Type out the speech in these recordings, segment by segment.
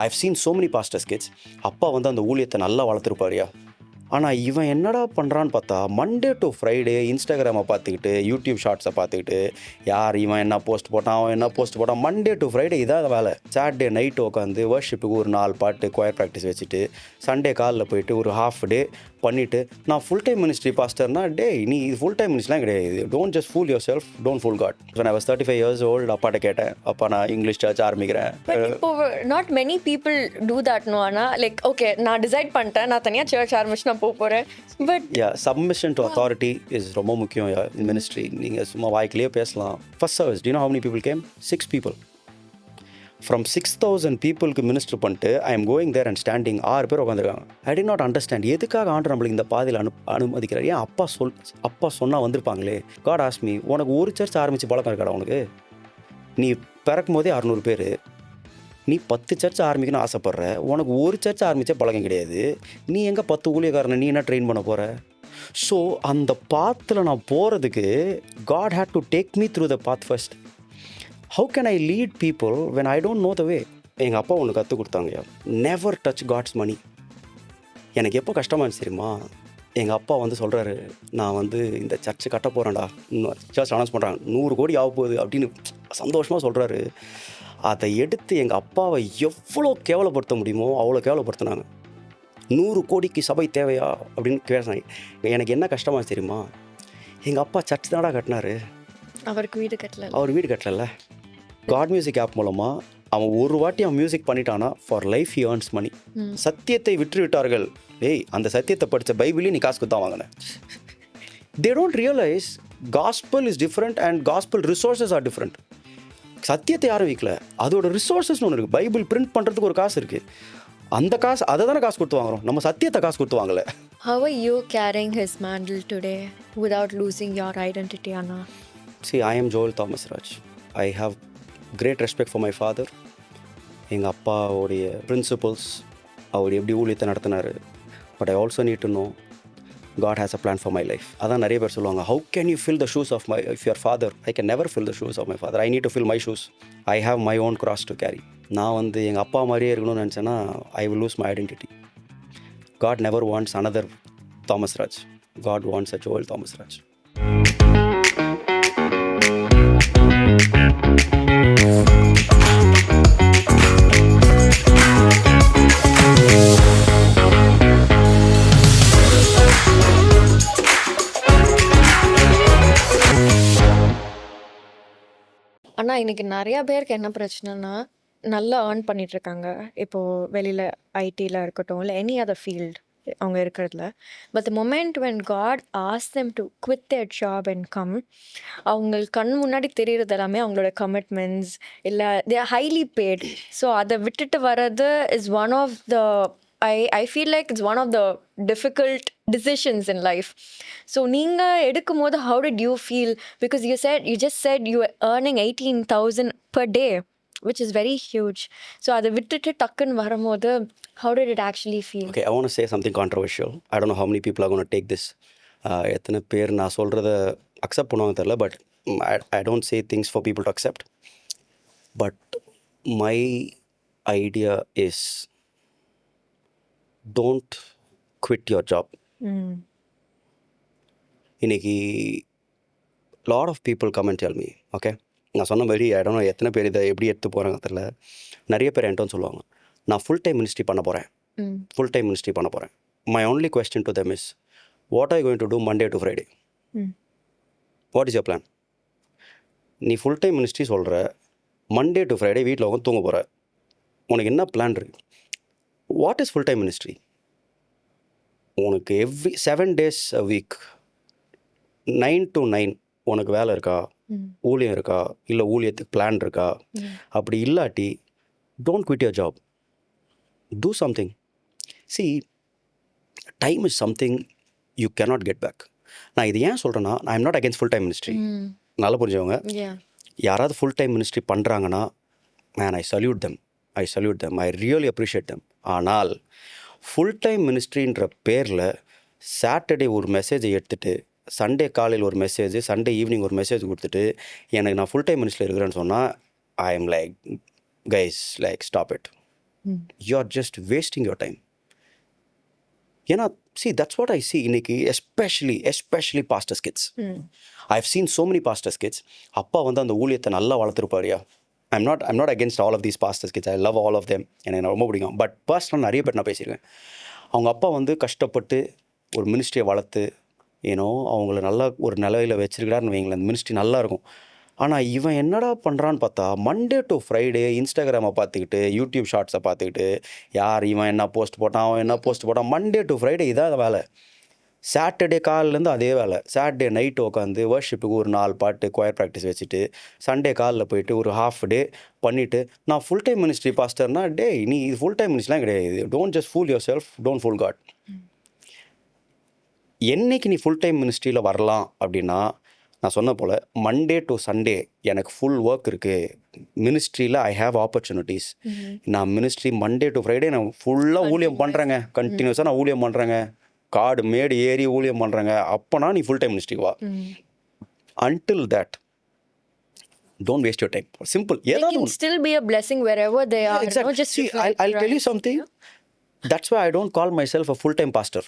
I've seen so many pastors kids. அப்பா வந்து அந்த ஊழியத்தை நல்லா வளர்த்துருப்பாருயா. ஆனால் இவன் என்னடா பண்ணுறான்னு பார்த்தா மண்டே டு ஃப்ரைடே இன்ஸ்டாகிராமை பார்த்துக்கிட்டு யூடியூப் ஷார்ட்ஸை பார்த்துக்கிட்டு யார் இவன் என்ன போஸ்ட் போட்டான் அவன் என்ன போஸ்ட் போட்டான் மண்டே டு ஃப்ரைடே இதான் வேலை. சாட்டர்டே நைட்டு உட்காந்து வர்ஷிப்புக்கு ஒரு 4 பாட்டு கொயர் ப்ராக்டிஸ் வச்சுட்டு சண்டே காலில் போயிட்டு ஒரு ஹாஃப் டே பண்ணிவிட்டு நான் ஃபுல் டைம் மினிஸ்ட்ரி பாஸ்டர்னா டே நீ இது ஃபுல் டைம் மினிஸ்ட்ரிலாம் கிடையாது. Don't just fool yourself, don't fool God. So நான் 35 years old அப்பாட்ட கேட்டேன், அப்பா நான் இங்கிலீஷ் சர்ச் ஆரம்பிக்கிறேன். இப்போ not many people do that no. ஆனால் லைக் ஓகே நான் டிசைட் பண்ணிட்டேன் நான் தனியாக சர்ச் ஆரம்பிச்சு நான் போகிறேன். But submission to authority is ரொம்ப முக்கியம் இன் மினிஸ்ட்ரி. நீங்கள் சும்மா வாய்க்கிலேயே பேசலாம். First service do you know how many people came? 6 people. From 6,000 பீப்புளுக்கு மினிஸ்டர் பண்ணிட்டு I am going there and standing 6 பேர் உட்காந்துருக்காங்க. ஐ டி நாட் அண்டர்ஸ்டாண்ட் எதுக்காக ஆண்டு நம்மளுக்கு இந்த பாதையில் அனுமதிக்கிறார். ஏன் அப்பா சொன்னால் வந்திருப்பாங்களே. காட் ஆஸ்க் மீ, உனக்கு ஒரு சர்ச் ஆரம்பித்து பழக்கம் இருக்காடா உனக்கு? நீ பிறக்கும் போதே 600 பேர், நீ 10 சர்ச் ஆரம்பிக்கணும்னு ஆசைப்பட்ற, உனக்கு ஒரு சர்ச் ஆரம்பித்தே பழக்கம் கிடையாது. நீ எங்கே 10 ஊழியக்காரனை நீ என்ன ட்ரெயின் பண்ண போகிற? ஸோ அந்த பாத்தில் நான் போகிறதுக்கு God had to take me through the path first. How can I lead people when I don't know the way? எங்கள் அப்பா ஒன்று கற்றுக் கொடுத்தாங்கய்யா, நெவர் டச் காட்ஸ் மணி. எனக்கு எப்போ கஷ்டமானு தெரியுமா, எங்கள் அப்பா வந்து சொல்கிறாரு, நான் வந்து இந்த சர்ச்சு கட்ட போகிறேன்டா, சர்ச் அனௌன்ஸ் பண்ணுறாங்க 100 கோடி ஆக போகுது அப்படின்னு சந்தோஷமாக சொல்கிறாரு. அதை எடுத்து எங்கள் அப்பாவை எவ்வளோ கேவலப்படுத்த முடியுமோ அவ்வளோ கேவலப்படுத்தினாங்க. 100 கோடிக்கு சபை தேவையா அப்படின்னு கேட்டாங்க. எனக்கு என்ன கஷ்டமாக தெரியுமா, எங்கள் அப்பா சர்ச் தானடா கட்டினாரு, அவருக்கு வீடு கட்டல. அவர் வீடு கட்டல. காட் மியூசிக் ஆப் மூலமாக அவன் ஒரு வாட்டி அவன் மியூசிக் பண்ணிட்டானா for life he earns money. சத்தியத்தை விற்று விட்டார்கள். ஏய், அந்த சத்தியத்தை படித்த பைபிளையும் நீ காசு கொடுத்தா வாங்கினேன். They don't realise gospel is different and gospel resources are different. சத்தியத்தை யாரும் விற்கல, அதோட ரிசோர்ஸஸ்னு ஒன்று இருக்குது. பைபிள் பிரிண்ட் பண்ணுறதுக்கு ஒரு காசு இருக்குது. அந்த காசு அதை தானே காசு கொடுத்து வாங்குறோம், நம்ம சத்தியத்தை காசு கொடுத்து வாங்கலை. How are you carrying his mantle today without losing your identity, Anna? See, I am Joel Thomas Raj. I have great respect for my father. எங்கள் அப்பாவுடைய பிரின்சிபல்ஸ், அவர் எப்படி ஊழியத்தை நடத்தினார். But I also need to no God has a plan for my life. அதான் நிறைய பேர் சொல்லுவாங்க, how can you fill the shoes of your father? I can never fill the shoes of my father. I need to fill my shoes. I have my own cross to carry. நான் வந்து எங்கள் அப்பா மாதிரியே இருக்கணும்னு நினச்சேன்னா I will lose my identity. God never wants another Thomas Raj. God wants a Joel Thomas Raj. ஆனால் இன்றைக்கி நிறையா பேருக்கு என்ன பிரச்சனைனா, நல்லா ஏர்ன் பண்ணிகிட்ருக்காங்க. இப்போது வெளியில் ஐடியில் இருக்கட்டும், இல்லை எனி அதர் ஃபீல்டு அவங்க இருக்கிறதுல. But the moment when God ask them to quit their job and come, அவங்களுக்கு கண் முன்னாடி தெரிகிறது எல்லாமே அவங்களோட கமிட்மெண்ட்ஸ், இல்லை they are highly paid. So அதை விட்டுட்டு வர்றது is one of the I feel like it's one of the difficult decisions in life. So நீங்கள் எடுக்கும் போது how did you feel? Because you just said you were earning 18,000 per day, which is very huge. So அதை விட்டுட்டு டக்குன்னு வரும்போது how did it actually feel? Okay, I want to say something controversial. I don't know how many people are going to take this. எத்தனை பேர் நான் சொல்கிறத accept பண்ணுவாங்க தெரியல, but I don't say things for people to accept. But my idea is don't quit your job. இன்னைக்கு lot of people come and tell me, okay, நான் சொன்ன மாதிரி I don't know எத்தனை பேர் இதை எப்படி எடுத்து போகிறாங்க தெரியல. நிறைய பேர் என்கிட்ட சொல்லுவாங்க, நான் ஃபுல் டைம் மினிஸ்ட்ரி பண்ண போகிறேன், ஃபுல் டைம் மினிஸ்ட்ரி பண்ண போகிறேன். My only question to them is, what are you going to do Monday to Friday? What is your plan? நீ ஃபுல் டைம் மினிஸ்ட்ரி சொல்கிற, மண்டே டு ஃப்ரைடே வீட்டில் உட்காந்து தூங்க போகிற, உனக்கு என்ன பிளான் இருக்குது? What is full-time ministry? உனக்கு 7 days a week 9 to 9 உனக்கு வேலை இருக்கா, ஊழியம் இருக்கா, இல்லை ஊழியத்துக்கு பிளான் இருக்கா? அப்படி இல்லாட்டி don't quit your job. Do something. See, time is something you cannot get back. நான் இது ஏன் சொல்கிறேன்னா, I am not against full-time ministry. நல்லா புரிஞ்சவங்க, யாராவது full-time ministry பண்ணுறாங்கன்னா, man, I salute them. I really appreciate them. ஆனால் ஃபுல் டைம் மினிஸ்ட்ரின்ற பேரில் Saturday ஒரு மெசேஜை எடுத்துகிட்டு சண்டே காலையில் ஒரு மெசேஜ், சண்டே ஈவினிங் ஒரு மெசேஜ் கொடுத்துட்டு எனக்கு நான் ஃபுல் டைம் மினிஸ்ட்ரியில் இருக்கிறேன்னு சொன்னால் ஐ am like guys, like stop it. You are just wasting your time. ஏன்னா see that's what I see இன்னைக்கு especially pastors kids. I've seen so many pastors kids. அப்பா வந்து அந்த ஊழியத்தை நல்லா வளர்த்துருப்பாருயா. I'm not against all of these pastors kids. I love all of them. எனக்கு ரொம்ப பிடிக்கும். பட் பர்சனல் நிறைய பேர் நான் பேசியிருக்கேன். அவங்க அப்பா வந்து கஷ்டப்பட்டு ஒரு மினிஸ்ட்ரியை வளர்த்து ஏன்னோ அவங்கள நல்லா ஒரு நிலையில் வச்சிருக்கிறாருன்னு வைங்களேன், அந்த மினிஸ்ட்ரி நல்லா இருக்கும். ஆனால் இவன் என்னடா பண்ணுறான்னு பார்த்தா மண்டே டு ஃப்ரைடே இன்ஸ்டாகிராமை பார்த்துக்கிட்டு யூடியூப் ஷார்ட்ஸை பார்த்துக்கிட்டு யார் இவன் என்ன போஸ்ட் போட்டான் அவன் என்ன போஸ்ட் போட்டான், மண்டே டு ஃப்ரைடே இதான் வேலை. சாட்டர்டே காலிலேருந்து அதே வேலை. சாட்டர்டே நைட்டு உட்காந்து வர்ஷிப்புக்கு ஒரு 4 பாட்டு கொயர் ப்ராக்டிஸ் வச்சுட்டு சண்டே காலில் போயிட்டு ஒரு ஹாஃப் டே பண்ணிவிட்டு நான் ஃபுல் டைம் மினிஸ்ட்ரி பாஸ்டர்னா டே நீ இது ஃபுல் டைம் மினிஸ்ட்ரிலாம் கிடையாது. Don't just fool yourself, don't fool God. என்னைக்கு நீ ஃபுல் டைம் மினிஸ்ட்ரியில் வரலாம் அப்படின்னா, நான் சொன்ன போல் மண்டே டு சண்டே எனக்கு ஃபுல் ஒர்க் இருக்குது மினிஸ்ட்ரியில். I have opportunities. நான் மினிஸ்ட்ரி மண்டே டு ஃப்ரைடே நான் ஃபுல்லாக ஊழியம் பண்ணுறேங்க. கண்டினியூஸாக நான் ஊழியம் பண்ணுறேங்க. காடு மேடு ஏறி ஊழியம் பண்ணுறேங்க. அப்போனா நீ ஃபுல் டைம் மினிஸ்ட்ரிக்கு வா. Until that don't waste your time. Simple. They can still be a blessing wherever they are. Exactly. No, just See, I'll tell you something. That's why I don't call myself a full-time pastor.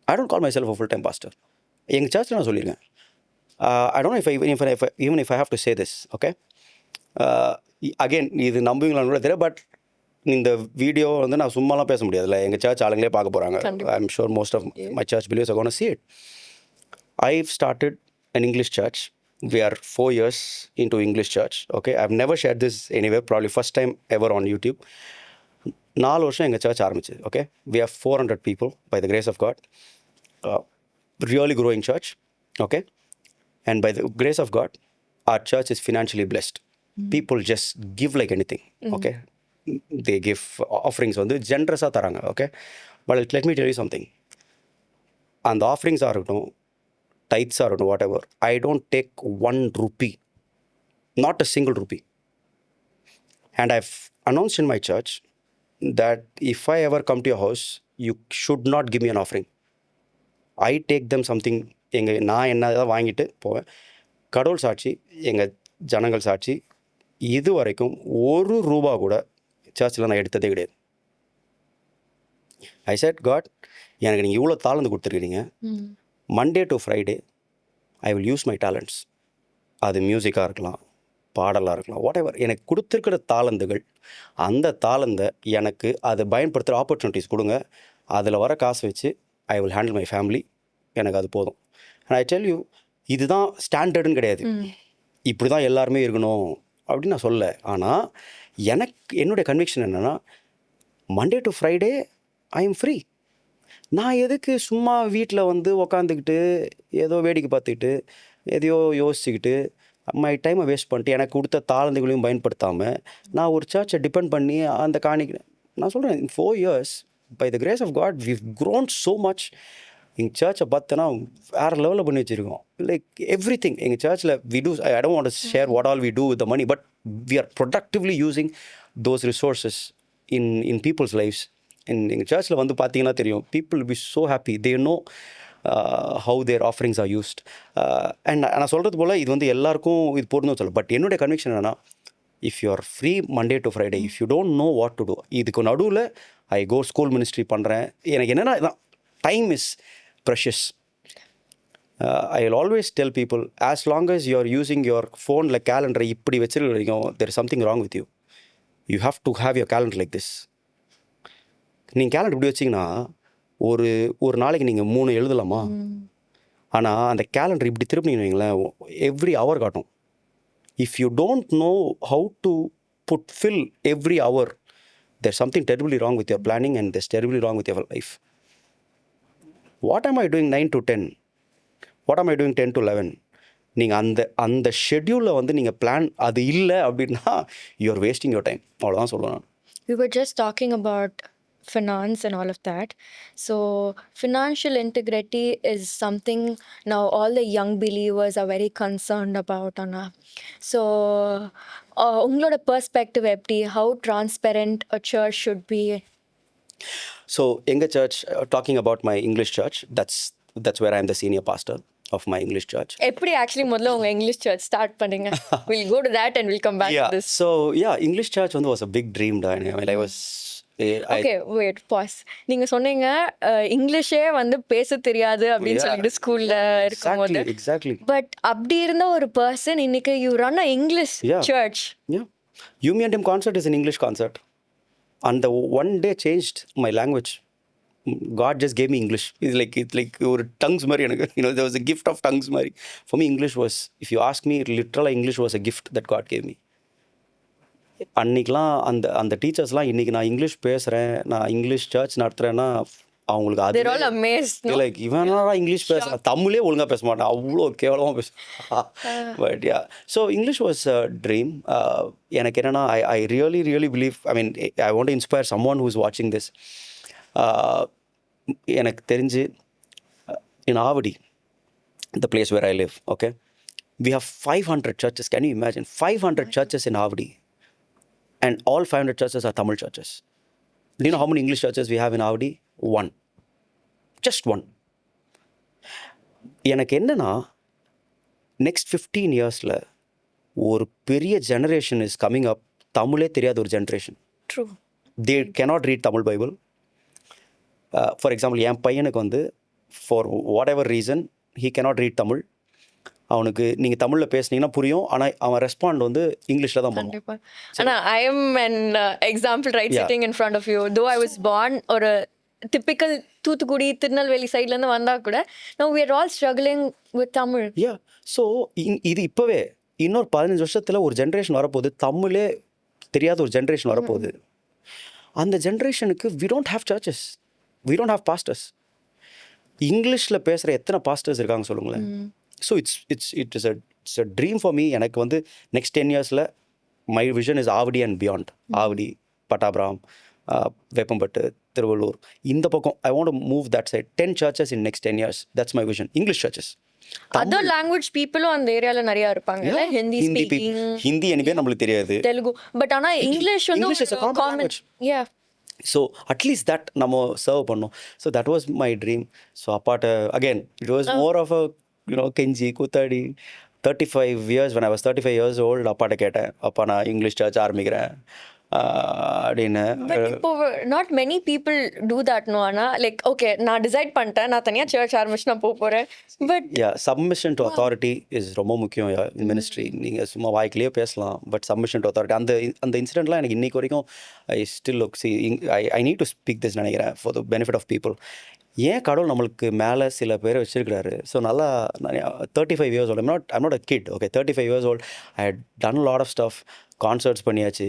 I don't call myself a full-time pastor. எங்கள் சர்ச்சில் நான் சொல்லியிருக்கேன். I don't know even if I have to say this, okay? Again, இது நம்புவீங்களான்னு கூட தெரியல, but இந்த video வந்து நான் சும்மாலாம் பேச முடியாதுல்ல. எங்கள் சர்ச் ஆளுங்களே பார்க்க போகிறாங்க. I'm sure most of my church believers are going to see it. I've started an English church. We are 4 years into English church, okay? I've never shared this anywhere, probably first time ever on YouTube. 4 வருஷம் எங்கள் search ஆரம்பிச்சு, okay? We have 400 people by the grace of God. Really growing church, okay? And by the grace of God, our church is financially blessed. People just give like anything, okay? They give offerings வந்து ஜென்ரஸாக தராங்க, okay? But let me tell you something. அந்த ஆஃபரிங்ஸாக இருக்கட்டும், tithes or whatever, I don't take 1 rupee, not a single rupee. And I've announced in my church that if I ever come to your house, you should not give me an offering. I take them something. நான் என்ன வாங்கிட்டு போவேன். கடவுள் சாட்சி, எங்கள் ஜனங்கள் சாட்சி, இது வரைக்கும் 1 ரூபா கூட சர்ச்சில் நான் எடுத்ததே கிடையாது. I said, God, எனக்கு நீங்கள் இவ்வளோ தாளந்து கொடுத்துருக்கீங்க. Monday to Friday I will use my talents. அது மியூசிக்காக இருக்கலாம், பாடலாக இருக்கலாம், வாட் எவர். எனக்கு கொடுத்துருக்கிற தாளந்துகள், அந்த தாளந்தை எனக்கு அதை பயன்படுத்துகிற ஆப்பர்ச்சுனிட்டிஸ் கொடுங்க. அதில் வர காசு வச்சு I will handle my family. எனக்கு அது போதும். அண்ட் ஐ டெல் யூ, இதுதான் ஸ்டாண்டர்டுன்னு கிடையாது, இப்படி தான் எல்லாருமே இருக்கணும் அப்படின்னு நான் சொல்ல. ஆனால் எனக்கு என்னுடைய கன்விக்ஷன் என்னென்னா, Monday to Friday I am free. நான் எதுக்கு சும்மா வீட்டில் வந்து உக்காந்துக்கிட்டு ஏதோ வேடிக்கை பார்த்துக்கிட்டு எதையோ யோசிச்சுக்கிட்டு மை டைமை வேஸ்ட் பண்ணிட்டு எனக்கு கொடுத்த தாளந்துகளையும் பயன்படுத்தாமல் நான் ஒரு சர்ச்சை டிபெண்ட் பண்ணி அந்த நான் சொல்கிறேன், in 4 years by the grace of God we've grown so much. எங்கள் சர்ச்சை பார்த்தோன்னா வேறு லெவலில் பண்ணி வச்சுருக்கோம். லைக் எவ்ரி திங் எங்கள் சர்ச்சில் we do. I don't want to share what all we do with the money, but we are productively using those resources in people's lifes. எங்கள் சர்ச்சில் வந்து பார்த்தீங்கன்னா தெரியும், people will be so happy. They know how their offerings are used. And நான் சொல்கிறது போல் இது வந்து எல்லாருக்கும் இது பொருந்தும் சொல்ல. பட் என்னுடைய கன்விக்ஷன் என்னென்னா, if you are free Monday to Friday, if you don't know what to do, இதுக்கு நடுவில் ஐ கோ ஸ்கூல் மினிஸ்ட்ரி பண்ணுறேன். எனக்கு என்னென்னா இதான், time is precious. I will always tell people, as long as you are using your phone like calendar இப்படி வச்சிருக்கீங்க, there is something wrong with you. You have to have your calendar like this. நீங்கள் calendar இப்படி வச்சிங்கன்னா ஒரு நாளைக்கு நீங்கள் 3 எழுதலாமா? ஆனால் அந்த கேலண்டர் இப்படி திருப்பினீங்கன்னு வைங்களேன், எவ்ரி ஹவர் காட்டும். If you don't know how to fill every hour, there's something terribly wrong with your planning and there's terribly wrong with your life. What am I doing 9 to 10? What am I doing 10 to 11? நீங்கள் அந்த ஷெட்யூலில் வந்து நீங்கள் plan அது இல்லை அப்படின்னா you are wasting your time. அவ்வளோதான் சொல்லுவேன். We were just talking about finance and all of that. So financial integrity is something now all the young believers are very concerned about. Anna. So உங்களோட perspective எப்படி, how transparent a church should be? So எங்கள் church, talking about my English church, that's where I am the senior pastor. of my English church. எப்படி actually முதல்ல உங்க English search start பண்ணீங்க? We'll go to that and we'll come back Yeah. to this. So yeah, English church was a big dream. I mean, I was. Okay wait boss. நீங்க சொன்னீங்க இங்கிலீஷே வந்து பேச தெரியாது அப்படின்னு சொல்லிட்டு ஸ்கூல்ல இருக்கும்போது. Exactly. பட் அப்படி இருந்த ஒரு பர்சன் இன்னைக்கு you run a English church. Yeah. ume&him concert is an English concert. And the one day changed my language. God just gave me English. It's like ஒரு tongues மாதிரி எனக்கு. There was a gift of tongues மாதிரி. For me, English was, if you ask me, literally English was a gift that God gave me. அன்னைக்கெலாம் அந்த டீச்சர்ஸ்லாம் இன்னைக்கு நான் English பேசுகிறேன், நான் இங்கிலீஷ் சர்ச் நடத்துகிறேன்னா அவங்களுக்கு They're all amazed, no? Like இவனா English பேசுகிறான், தமிழே ஒழுங்காக பேச மாட்டான், அவ்வளோ கேவலமாக பேசுகிறான். But yeah, so English was a dream. எனக்கு என்னென்னா I really believe, I mean I want to inspire someone who is வாட்சிங் திஸ். எனக்கு தெரிஞ்சு in Avadi, the place where I live, okay, we have 500 churches. Can you imagine 500 churches in Avadi, and all 500 churches are Tamil churches? Do you know how many English churches we have in Avadi? One. Just one. எனக்கு என்னன்னா next 15 இயர்ஸில் ஒரு பெரிய generation is coming up. தமிழே தெரியாத ஒரு generation. True. They cannot read Tamil Bible. For example என் பையனுக்கு வந்து for whatever reason he cannot read Tamil. அவனுக்கு நீங்கள் தமிழில் பேசுனீங்கன்னா புரியும், ஆனால் அவன் ரெஸ்பாண்ட் வந்து இங்கிலீஷில் தான் பண்ணுவான். கண்டிப்பா. ஆனா ஐ am an example right sitting in front of you. Though I was born ஒரு typical தூத்துக்குடி திருநெல்வேலி சைட்ல இருந்து வந்தா கூட now we are all struggling with Tamil. Yeah. So இது இப்போவே இன்னொரு 15 வருஷத்தில் ஒரு ஜென்ரேஷன் வரப்போகுது, தமிழே தெரியாத ஒரு ஜென்ரேஷன் வரப்போகுது. அந்த ஜென்ரேஷனுக்கு we don't have churches, we don't have pastors. இங்கிலீஷில் பேசுகிற எத்தனை பாஸ்டர்ஸ் இருக்காங்க சொல்லுங்களேன். So it's a dream for me. எனக்கு வந்து நெக்ஸ்ட் 10 இயர்ஸில் my vision is Avadi and beyond. Avadi, Pattabiram, Veppampattu, Tiruvallur, இந்த பக்கம் I want to move that side. 10 churches in next 10 years. That's my vision. English churches. Other language பீப்புளும் அந்த ஏரியால நிறைய இருப்பாங்க. ஹிந்தி ஸ்பீக்கிங், ஹிந்தி எனக்கு நம்மளுக்கு தெரியாது, தெலுங்கு, பட் ஆனா இங்கிலீஷ் வந்து English is a common language. yeah. So at least that நம்ம சர்வ் பண்ணோம். So that was my dream. So apart again it was more of a கெஞ்சி கூத்தாடி. 35 years when I was 35 years old அப்பாட்ட கேட்டேன், அப்பா நான் English church ஆரம்பிக்கிறேன் அப்படின்னு. பட் இப்போ not many people do that. No ஆனா லைக் ஓகே நான் டிசைட் பண்ணிட்டேன், நான் தனியாக சர்ச் ஆரம்பிச்சு நான் போகிறேன். But submission to authority is ரொம்ப முக்கியம் இன் மினிஸ்ட்ரி. நீங்கள் சும்மா வாய்க்கிலேயே பேசலாம், பட் சப்மிஷன் டு அத்தாரிட்டி. அந்த இன்சிடென்ட்லாம் எனக்கு இன்னைக்கு வரைக்கும் I still look see I need to speak this நினைக்கிறேன் for the benefit of people. ஏன் கடவுள் நம்மளுக்கு மேலே சில பேரை வச்சிருக்கிறாரு. ஸோ நல்லா 35 years old, I'm not a kid, okay, 35 years old, I had done a lot of stuff, concerts பண்ணியாச்சு.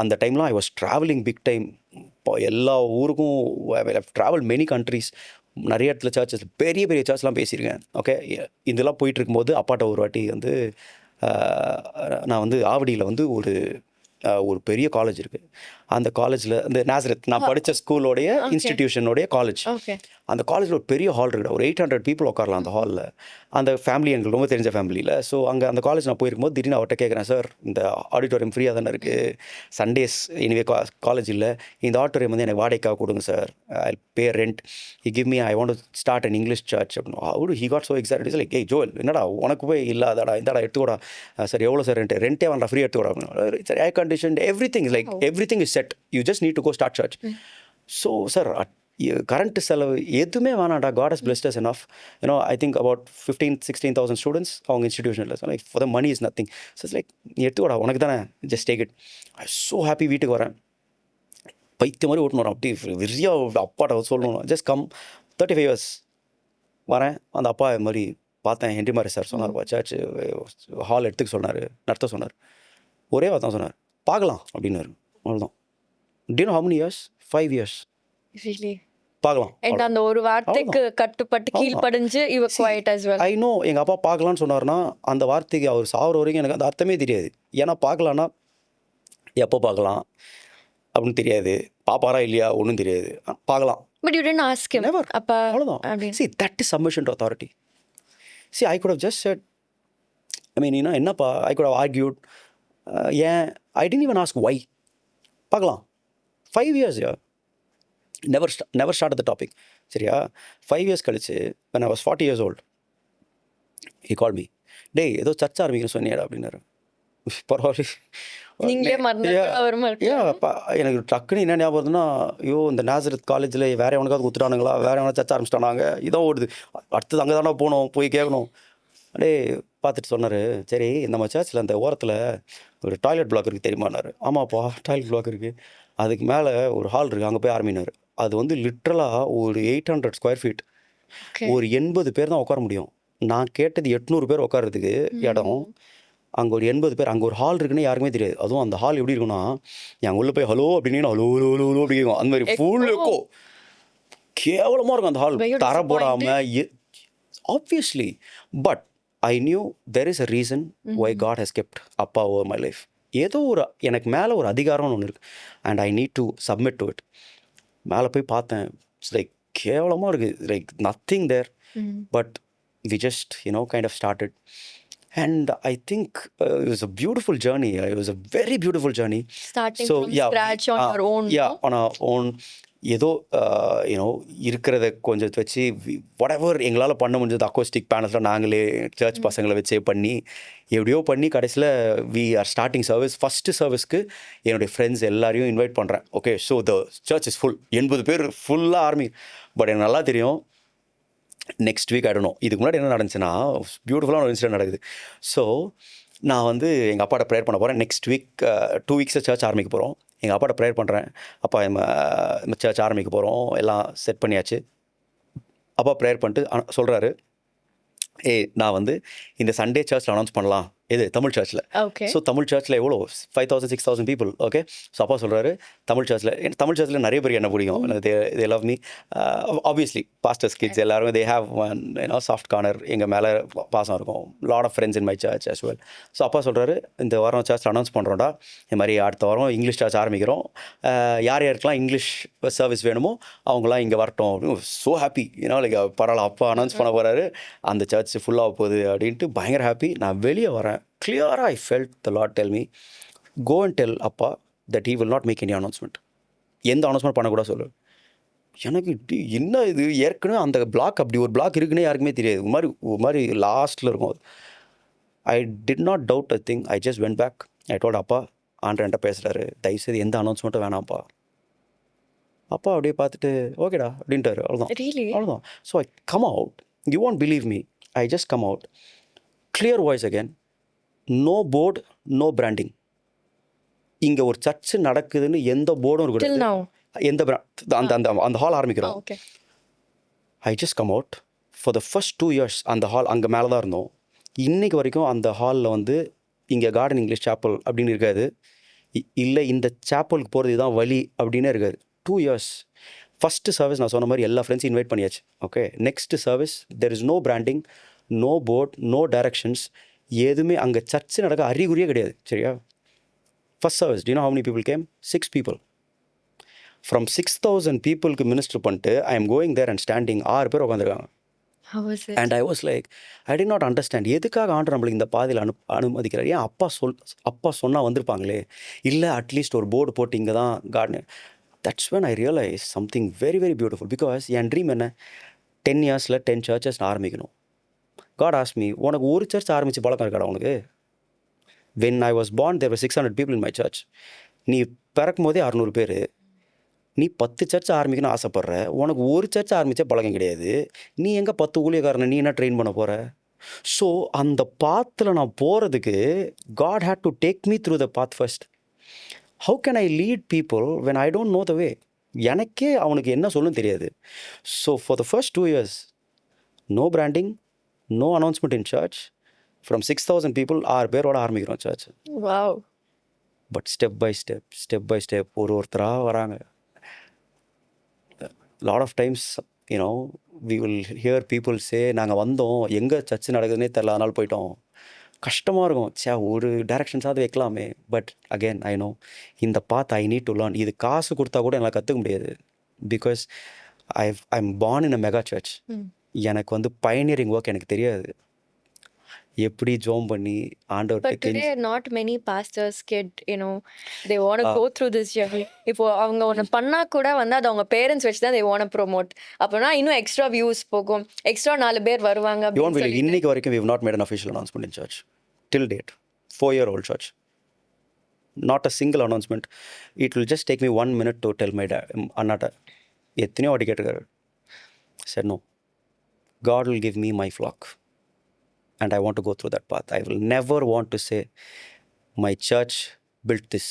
அந்த டைம்லாம் I was travelling big time. இப்போ எல்லா ஊருக்கும் ஐ ட்ராவல் மெனி கண்ட்ரீஸ். நிறைய இடத்துல சர்ச்சஸ், பெரிய பெரிய சர்ச்லாம் பேசியிருக்கேன். ஓகே, இதெல்லாம் போயிட்டு இருக்கும்போது அப்பாட்ட ஒரு வாட்டி வந்து நான் வந்து ஆவடியில் வந்து ஒரு பெரிய காலேஜ் இருக்குது. அந்த காலேஜில் இந்த நாசரத் நான் படித்த ஸ்கூலோடைய இன்ஸ்டிடியூஷனோடைய காலேஜ். அந்த காலேஜில் ஒரு பெரிய ஹால் இருக்குது, ஒரு 800 people உட்காரலாம் அந்த ஹாலில். அந்த ஃபேமிலி எங்களுக்கு ரொம்ப தெரிஞ்ச ஃபேமிலியில். ஸோ அந்த காலேஜ் நான் போயிருக்கும்போது திடீர்னு அவர்கிட்ட கேட்குறேன், சார் இந்த ஆடிட்டோரியம் ஃப்ரீயாக தானே இருக்குது, சண்டேஸ் எனிவே காலேஜ் இல்லை, இந்த ஆடிட்டோரியம் வந்து எனக்கு வாடகைக்காக கொடுங்க sir, I pay rent, he give me, I want to start an English church அப்படின்னு. He got so excited. Like ஏய் ஜோல், என்னடா உனக்கு போய் இல்லாதாடா, இந்தாடா எடுத்துக்கூடா. சார் எவ்வளோ சார் ரெண்டே வேண்டாம், ஃப்ரீ எடுத்துக்கூடா. Sir air condition, everything is like everything is set, you just need to go start church. So sir, current செலவு எதுவுமே வேணாண்டா, God has blessed us enough. I think about 15,000-16,000 students அவங்க இன்ஸ்டிடியூஷனில். So like for the money is nothing. So it's like நீ எடுத்துக்கூடா, உனக்கு தானே, just take it. I so happy. வீட்டுக்கு வரேன், பைத்திய மாதிரி ஓட்டணும் வரோம், அப்படி வெறியா அப்பாட்ட சொல்லணும், ஜஸ்ட் கம். 35 years வரேன். அந்த அப்பா இது மாதிரி பார்த்தேன், ஹென்ரி மாரி சார் சொன்னார், சர்ச் ஹால் எடுத்துக்க சொன்னார், நடத்த சொன்னார். ஒரே வார்த்தை சொன்னார், பார்க்கலாம் அப்படின்னாரு. அவ்வளோதான். Do you know how many years? 5 years. really பார்க்கலாம். and அந்த ஒரு வார்த்தைக்கு கட்டுப்பட்டு கீழ்ப்படிஞ்சு you were quiet as well. I know எங்கள் அப்பா பார்க்கலான்னு சொன்னார்னா அந்த வார்த்தைக்கு அவர் சாவர வரைக்கும் எனக்கு அந்த அர்த்தமே தெரியாது. ஏன்னா பார்க்கலான்னா எப்போ பார்க்கலாம் அப்படின்னு தெரியாது, பாப்பாரா இல்லையா ஒன்றும் தெரியாது, பார்க்கலாம். But you didn't ask him. Never. அப்பா அவ்வளோதான். See, that is submission to authority. See, I could have just said, I mean, என்னப்பா, I could have argued. ஏன் I didn't even ask why. பார்க்கலாம். 5 years, yeah. Never started the topic. சரியா? 5 years கழிச்சு when I was 40 years old, he called me, டேய் ஏதோ search ஆரம்பிக்கணும்னு சொன்னியாடா அப்படின்னாரு. பரவாயில்ல. நீங்களே மறந்துட்டு அவர் எனக்கு டக்குன்னு என்ன ஞாபகம் வருதுன்னா, ஐயோ இந்த நாசரத் காலேஜில் வேற எவனுக்காவது குத்துட்டானுங்களா, வேற எவனா சர்ச்ச ஆரம்பிச்சிட்டானாங்க, இதான் ஓடுது, அடுத்தது அங்கே தானே போகணும், போய் கேட்கணும். அப்படியே பார்த்துட்டு சொன்னார், சரி நம்ம சர்ச்சில் அந்த ஓரத்தில் ஒரு டாய்லெட் பிளாக் இருக்குது தெரியுமான்னாரு. ஆமாப்பா டாய்லெட் பிளாக் இருக்குது, அதுக்கு மேலே ஒரு ஹால் இருக்குது, அங்கே போய் ஆரம்பினார். அது வந்து லிட்ரலாக ஒரு 800 ஸ்கொயர் ஃபீட், ஒரு 80 பேர் தான் உட்கார முடியும். நான் கேட்டது 800 பேர் உட்காரதுக்கு இடம், அங்கே ஒரு 80 பேர். அங்கே ஒரு ஹால் இருக்குன்னு யாருக்குமே தெரியாது. அதுவும் அந்த ஹால் எப்படி இருக்குன்னா, என் உள்ளே போய் ஹலோ அப்படின்னு ஹலோ ஹலோ ஹலோ ஹலோ அப்படி கேட்கும். அந்த மாதிரி ஃபுல் இருக்கும், கேவலமாக இருக்கும் அந்த ஹால், தர போடாமல். Obviously, but I knew there is a reason why God has kept அப்பா ஓவர் மை லைஃப். ஏதோ ஒரு எனக்கு மேலே ஒரு அதிகாரம்னு ஒன்று இருக்குது, and I need to submit to it. மேலே போய் பார்த்தேன், இட்ஸ் லைக் கேவலமாக இருக்குது, like nothing there. But we just kind of started. And I think it was a beautiful journey. It was a very beautiful journey. Starting from scratch on your own. Yeah, on our own. ஏதோ இருக்கிறத கொஞ்சம் வச்சு whatever எங்களால் பண்ண முடிஞ்சது, acoustic பேனல்ஸில் நாங்களே search பசங்களை வச்சே பண்ணி எப்படியோ பண்ணி கடைசியில் we are starting service. First சர்வீஸ்க்கு என்னுடைய ஃப்ரெண்ட்ஸ் எல்லாரையும் இன்வைட் பண்ணுறேன். Okay, so the church is full, 80 பேர் ஃபுல்லாக ஆர்மி. பட் எனக்கு நல்லா தெரியும், நெக்ஸ்ட் வீக் ஆகிடணும். இதுக்கு முன்னாடி என்ன நடந்துச்சுன்னா, பியூட்டிஃபுல்லான ஒரு இன்சிடென்ட் நடக்குது. ஸோ நான் வந்து எங்கள் அப்பாட்ட ப்ரேயர் பண்ண போகிறேன். நெக்ஸ்ட் வீக் 2 வீக்ஸில் சர்ச் ஆரம்பிக்க போகிறோம். எங்கள் அப்பாட்ட ப்ரேயர் பண்ணுறேன், அப்பா நம்ம சர்ச் ஆரம்பிக்க போகிறோம், எல்லாம் செட் பண்ணியாச்சு. அப்பா ப்ரேயர் பண்ணிட்டு சொல்கிறாரு, நான் வந்து இந்த சண்டே சர்ச்சில் அனௌன்ஸ் பண்ணலாம். இது தமிழ் சர்ச்சில். ஸோ தமிழ் சர்ச்சில் எவ்வளோ 5000 6000 பீப்புள். ஓகே, ஸோ அப்பா சொல்கிறாரு தமிழ் சர்ச்சில் நிறைய பேர் என்ன பிடிக்கும், they love me obviously. Pastors kids எல்லாரும் they have one soft corner, எங்கள் மேலே பாசம் இருக்கும். Lot of friends in my church as well. So அப்பா சொல்கிறாரு, இந்த வாரம் சர்ச்சில் அனௌன்ஸ் பண்ணுறோம்டா, இந்த மாதிரி அடுத்த வாரம் இங்கிலீஷ் சர்ச் ஆரம்பிக்கிறோம், யார் யாருக்கெல்லாம் இங்கிலீஷ் சர்வீஸ் வேணுமோ அவங்களாம் இங்கே வரட்டும். ஸோ ஹாப்பி, லைக் பரவாயில்ல, அப்பா அனௌன்ஸ் பண்ண போகிறாரு, அந்த சர்ச் ஃபுல்லாக போகுது அப்படின்ட்டு பயங்கர ஹாப்பி. நான் வெளியே வரேன், clearly I felt the Lord tell me, go and tell அப்பா that he will not make any announcement. எந்த அனௌன்ஸ்மெண்ட் பண்ணக்கூட சொல்லு. எனக்கு என்ன இது, ஏற்கனவே அந்த பிளாக், அப்படி ஒரு பிளாக் இருக்குன்னே யாருக்குமே தெரியாது, ஒரு மாதிரி லாஸ்ட்டில் இருக்கும். I did not doubt a thing, I just went back. I told அப்பா, ஆண்டர் என்கிட்ட பேசுகிறாரு, தயவுசெய்து எந்த அனௌன்ஸ்மெண்ட்டும் வேணாம்ப்பா. அப்பா அப்படியே பார்த்துட்டு ஓகேடா அப்படின்ட்டாரு. அவ்வளோதான். So I come out, you won't believe me, I just come out, clear voice again, no board, no branding. இங்கே ஒரு சர்ச்சு நடக்குதுன்னு எந்த போர்டும் இருக்குது, எந்த அந்த ஹால் ஆரம்பிக்கிறோம். I just come out. For the first 2 years அந்த ஹால் அங்கே மேலே தான் இருந்தோம். இன்றைக்கு வரைக்கும் அந்த ஹாலில் வந்து இங்கே கார்டன் இங்கிலீஷ் சாப்பல் அப்படின்னு இருக்காது, இல்லை இந்த சாப்பலுக்கு போகிறது தான் வழி அப்படின்னு இருக்காது. 2 years. ஃபஸ்ட்டு சர்வீஸ் நான் சொன்ன மாதிரி எல்லா ஃப்ரெண்ட்ஸும் இன்வைட் பண்ணியாச்சு. Okay, next service there is no branding, no board, no directions, எதுவுமே அங்கே சர்ச்சு நடக்க அறிகுறியே கிடையாது. சரியா? First service, do you know how many people came? 6 people. From 6000 பீப்புளுக்கு மினிஸ்டர் பண்ணிட்டு I am going there and standing 6 பேர் உட்காந்துருக்காங்க. And I was like, I did not understand, எதுக்காக ஆண்டர் நம்மளுக்கு இந்த பாதையில் அனுமதிக்கிறார்? ஏன் அப்பா சொன்னால் வந்திருப்பாங்களே, இல்லை அட்லீஸ்ட் ஒரு போர்டு போட்டு இங்கே தான் garden. That's when I realized something very very beautiful, because N dream என்ன, 10 yearsல 10 churches ஆரம்பிக்கணும். God asked me, உனக்கு ஒரு சர்ச் ஆரம்பித்து பழக்கம் இருக்காடா உனக்கு? When I was born there were 600 people in my church. நீ பிறக்கும் போதே 600 பேர், நீ 10 சர்ச் ஆரம்பிக்கணும்னு ஆசைப்படுற, உனக்கு ஒரு சர்ச் ஆரம்பித்தா பழக்கம் கிடையாது, நீ எங்கே 10 ஊழியக்காரனை நீ என்ன ட்ரெயின் பண்ண போகிற? ஸோ அந்த பாத்தில் நான் போகிறதுக்கு God had to take me through the path first. How can I lead people when I don't know the way? எனக்கே அவனுக்கு என்ன சொல்லணும்னு தெரியாது. So for the first 2 years, no branding, no announcement in church. From 6000 people 6 பேரோட ஆரம்பிக்கிறோம் church. Wow. But step by step ஒருத்தராக வராங்க. Lot of times we will hear people say, நாங்கள் வந்தோம், எங்கே சர்ச் நடக்குதுன்னே தெரில, அதனால் போயிட்டோம். கஷ்டமாக இருக்கும், ஒரு டைரக்ஷன்ஸாவது வைக்கலாமே. பட் அகெயின் ஐ நோ இந்த பாத் ஐ நீட் டு லேர்ன். இது காசு கொடுத்தா கூட என்னால் கற்றுக்க முடியாது, because I am born in a mega search. எனக்கு வந்து பயனியரிங் ஒர்க் எனக்கு தெரியாது. எப்படி ஜோம் பண்ணி ஆண்டவர்கிட்ட But today, not many pastors kid, they want to go through this journey. இப்போ அவங்க ஒன்று பண்ணா கூட வந்து அது அவங்க பேரண்ட்ஸ் வச்சு தான் they want to promote. அப்போனா இன்னும் எக்ஸ்ட்ரா வியூஸ் போகும், எக்ஸ்ட்ரா 4 பேர் வருவாங்க You won't அப்படின்னு believe, சொல்லிட்டு. இன்னைக்கு வரைக்கும் we have not made an official announcement in church till date. 4-year-old church, not a single announcement. It will just take me 1 minute to tell my dad, அண்ணாட்ட எத்தனையோ வாட்டி கேட்டுக்காரு. Said no, God will give me my flock and I want to go through that path. I will never want to say my church built this,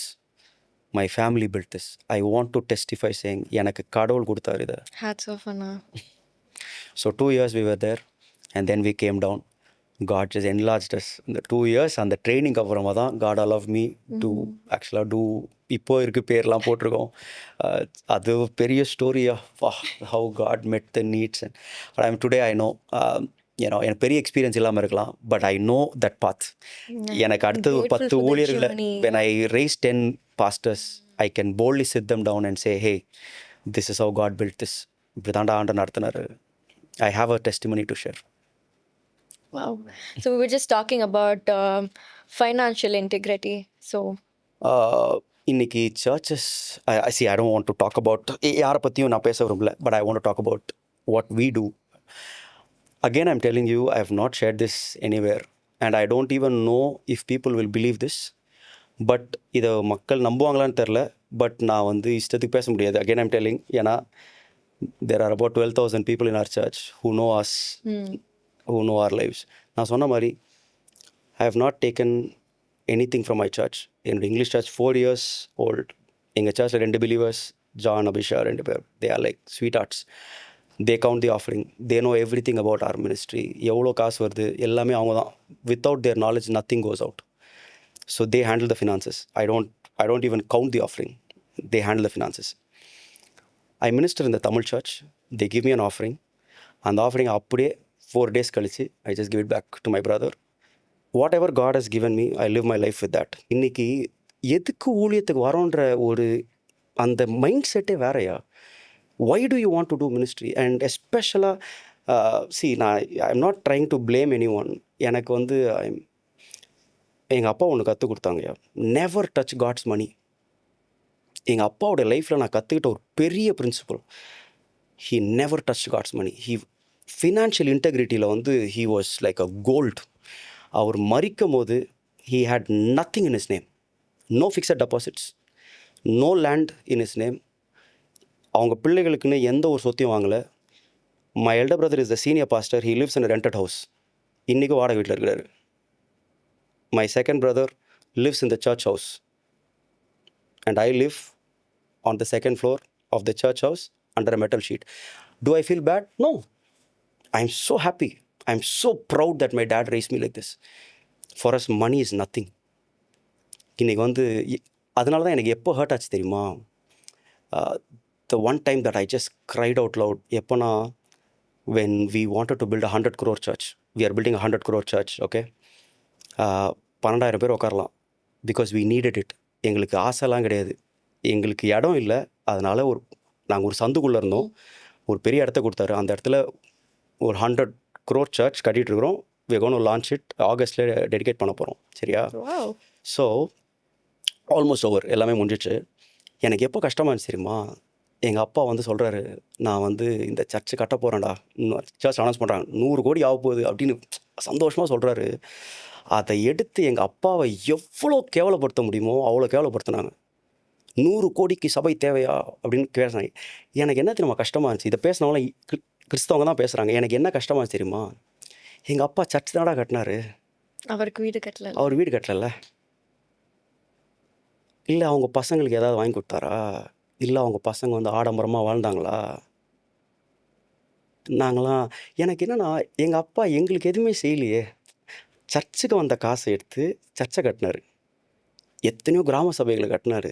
my family built this. I want to testify saying எனக்கு கடவுள் கொடுத்தாரு இதை. Hats off Anna. So 2 years we were there and then we came down. God just enlarged us. In the 2 years அந்த training அப்புறமா தான் God allowed me to actually do, இப்போ இருக்கு பேர்லாம் போட்டிருக்கோம். அது பெரிய story of how God met the needs and I'm today I know எனக்கு பெரிய எக்ஸ்பீரியன்ஸ் இல்லாமல் இருக்கலாம், but I know that path. எனக்கு அடுத்தது ஒரு 10 ஊழியர்களை when I raise 10 pastors I can boldly sit them down and say, hey, this is how God built this. இப்படி தாண்டா ஆண்டு நடத்தினாரு. I have a testimony to share. Wow. So we were just talking about financial integrity. So இன்னைக்கு churches I don't want to talk about யாரை பற்றியும் நான் பேச விரும்பல, but I want to talk about what we do. Again, I'm telling you, I have not shared this anywhere and I don't even know if people will believe this. But இதை மக்கள் நம்புவாங்களான்னு தெரில, but நான் வந்து இஷ்டத்துக்கு பேச முடியாது. Again, I'm telling, ஏன்னா there are about 12,000 people in our church who know us, who know our lives. நான் சொன்ன மாதிரி I have not taken anything from my church. என்னோட இங்கிலீஷ் சர்ச் 4 years old. எங்கள் சர்ச்சில் 2 believers, John, Abhisha, 2 பேர். They are like sweethearts. They count the offering. They know everything about our ministry. எவ்வளோ காசு வருது எல்லாமே அவங்க தான். Without their knowledge, nothing goes out. So they handle the finances. I don't even count the offering. They handle the finances. I minister in the Tamil church. They give me an offering. அந்த offering அப்படியே 4 days கழிச்சு I just give it back to my brother. Whatever God has given me, I live my life with that. இன்னைக்கு எதுக்கு ஊழியத்துக்கு வரோன்ற ஒரு அந்த mind செட்டே வேறையா. Why do you want to do ministry? And especially, I'm not trying to blame anyone. எனக்கு வந்து எங்கள் அப்பா ஒன்று கற்றுக் கொடுத்தாங்கய்யா, நெவர் டச் காட்ஸ் மணி. எங்கள் அப்பாவோட லைஃப்பில் நான் கற்றுக்கிட்ட ஒரு பெரிய principle, he never touched God's money. Financial இன்டெகிரிட்டியில் வந்து he was like a gold. அவர் மரிக்கும் போது he had nothing in his name. No fixed deposits, no land in his name. அவங்க பிள்ளைகளுக்குன்னு எந்த ஒரு சொத்தையும் வாங்கலை. My elder brother is the senior pastor. He lives in a rented house. இன்றைக்கும் வாடகை வீட்டில் இருக்கிறாரு. My second brother lives in the church house. And I live on the second floor of the church house under a metal sheet. Do I feel bad? No. I'm so happy. I'm so proud that my dad raised me like this. For us, money is nothing. இன்னைக்கு வந்து அதனால தான் எனக்கு எப்போ hurt ஆச்சு தெரியுமா? The one time that I just cried out loud, எப்போனா when we wanted to build a 100 crore church. We are building a 100 crore church, okay? 12,000 பேர் உட்காரலாம். Because we needed it. எங்களுக்கு ஆசைலாம் கிடையாது, எங்களுக்கு இடம் இல்லை. அதனால் நாங்கள் ஒரு சந்துக்குள்ளே இருந்தோம், ஒரு பெரிய இடத்த கொடுத்தாரு. அந்த இடத்துல ஒரு 100 crore church கட்டிகிட்டு இருக்கிறோம். we are going to launch it ஆகஸ்ட்டில் டெடிகேட் பண்ண போகிறோம். சரியா? ஸோ ஆல்மோஸ்ட் ஓவர், எல்லாமே முடிஞ்சிச்சு. எனக்கு எப்போ கஷ்டமாக இருந்துச்சு தெரியுமா? எங்கள் அப்பா வந்து சொல்கிறாரு, நான் வந்து இந்த சர்ச்சு கட்ட போகிறேன்டா, சர்ச் அனௌன்ஸ் பண்ணுறாங்க, 100 கோடி ஆக போகுது அப்படின்னு சந்தோஷமாக சொல்கிறாரு. அதை எடுத்து எங்கள் அப்பாவை எவ்வளோ கேவலப்படுத்த முடியுமோ அவ்வளோ கேவலப்படுத்தினாங்க. 100 கோடிக்கு சபை தேவையா அப்படின்னு பேசுனாங்க. எனக்கு என்ன தெரியுமா கஷ்டமாக இருந்துச்சு? இதை பேசினவங்களாம் கிறிஸ்தவங்க தான் பேசுகிறாங்க. எனக்கு என்ன கஷ்டமாக இருந்துச்சு தெரியுமா? எங்கள் அப்பா சர்ச் தானடா கட்டினாரு, அவருக்கு வீடு கட்டல. அவர் வீடு கட்டல. இல்லை அவங்க பசங்களுக்கு ஏதாவது வாங்கி கொடுத்தாரா? இல்லை அவங்க பசங்க வந்து ஆடம்பரமாக வாழ்ந்தாங்களா? நாங்களாம் எனக்கு என்னென்னா, எங்கள் அப்பா எங்களுக்கு எதுவுமே செய்யலையே. சர்ச்சுக்கு வந்த காசை எடுத்து சர்ச்சை கட்டினார், எத்தனையோ கிராம சபைகளை கட்டினார்.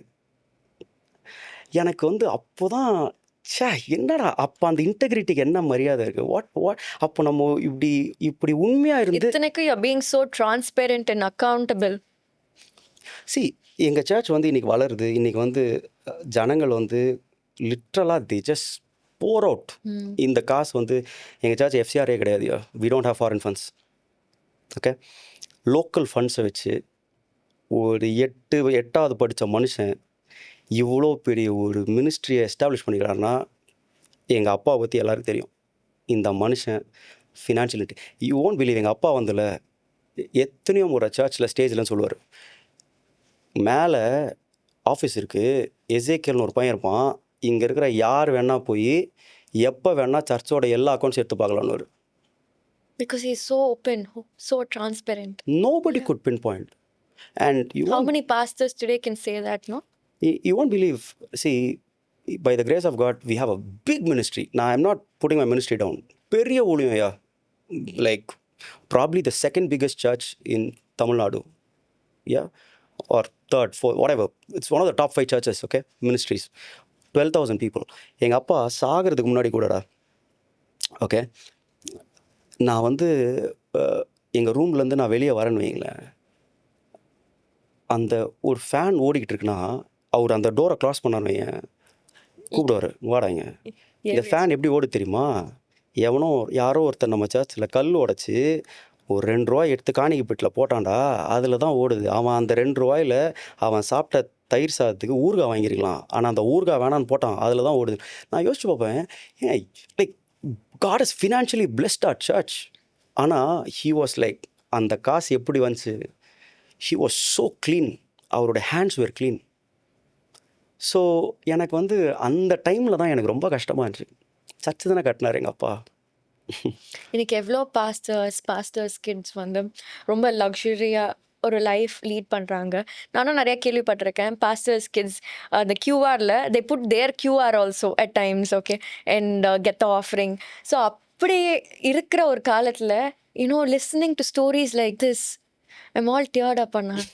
எனக்கு வந்து அப்போ தான் என்னடா அப்போ அந்த இன்டெகிரிட்டிக்கு என்ன மரியாதை இருக்குது? வாட் அப்போ நம்ம இப்படி உண்மையாக இருந்து இத்தனைக்கும் you are being so transparent and accountable. எங்கள் சர்ச் வந்து இன்றைக்கி வளருது. இன்றைக்கி வந்து ஜனங்கள் வந்து லிட்ரலாக தி ஜஸ்ட் போர் அவுட். இந்த காசு வந்து எங்கள் சர்ச் FCRA கிடையாது. We don't have foreign funds. Okay, local ஃபண்ட்ஸை வச்சு ஒரு 8வது படித்த மனுஷன் இவ்வளோ பெரிய ஒரு மினிஸ்ட்ரியை எஸ்டாப்ளிஷ் பண்ணிக்கிறாருன்னா எங்கள் அப்பாவை பற்றி எல்லாருக்கும் தெரியும். இந்த மனுஷன் ஃபினான்ஷியலிட்டி யூ ஓன்ட் பிலீவ். எங்கள் அப்பா வந்துல எத்தனையோ முறை சர்ச்சில் ஸ்டேஜ்லன்னு சொல்லுவார், மேலே ஆஃபீஸ் இருக்குது, எசேக்கியல்னு ஒரு பையன் இருப்பான், இங்கே இருக்கிற யார் வேணால் போய் எப்போ வேணால் சர்ச்சோட எல்லா அக்கௌண்ட்ஸ் எடுத்து பார்க்கலான்னு. Because he's so open, so transparent. Nobody could pinpoint. And How many pastors today can say that, no? You won't believe. See, by the grace of God, we have a big ministry. Now, I'm not putting my ministry down. பெரிய ஊழியம், yeah. Like, probably the second biggest church in Tamil Nadu. Yeah. Or third, fourth, whatever. It's one of the top 5 churches, okay? Ministries. 12,000 people. எங்கள் அப்பா சாகிறதுக்கு முன்னாடி கூடடா, okay, நான் வந்து எங்கள் ரூம்லேருந்து நான் வெளியே வரேன்னு வைங்களேன், அந்த ஒரு ஃபேன் ஓடிக்கிட்டு இருக்குன்னா அவர் அந்த டோரை க்ளாஸ் பண்ணான்னு வையன், கூப்பிடுவார், வாடாங்க. இந்த ஃபேன் எப்படி ஓடு தெரியுமா? யாரோ ஒருத்தர் நம்ம சர்ச்சில் கல் உடச்சி ஒரு 2 ரூபாய் எடுத்து காணிக்கை பெட்டில் போட்டான்டா, அதில் தான் ஓடுது. அவன் அந்த 2 ரூபாயில் அவன் சாப்பிட்ட தயிர் சாதத்துக்கு ஊறுகாய் வாங்கியிருக்கலாம், ஆனால் அந்த ஊறுகாய் வேணான்னு போட்டான், அதில் தான் ஓடுது. நான் யோசிச்சு பார்ப்பேன், like God has financially blessed our church. ஆனால் he was like, அந்த காசு எப்படி வந்துச்சு? He was so clean. அவரோட ஹேண்ட்ஸ் were clean. ஸோ எனக்கு வந்து அந்த டைமில் தான் எனக்கு ரொம்ப கஷ்டமாக இருந்துச்சு. சர்ச்சு தானே கட்டினார் எங்கள் அப்பா. இன்னைக்கு எவ்வளோ பாஸ்டர்ஸ் கிட்ஸ் வந்து ரொம்ப லக்ஸுரியாக ஒரு லைஃப் லீட் பண்ணுறாங்க. நானும் நிறையா கேள்விப்பட்டிருக்கேன். பாஸ்டர்ஸ் கிட்ஸ் அந்த கியூஆரில் they put their QR also at times, okay, and get the offering. So அப்படி இருக்கிற ஒரு காலத்தில் listening to stories like this, I'm all teared up பண்ணேன்.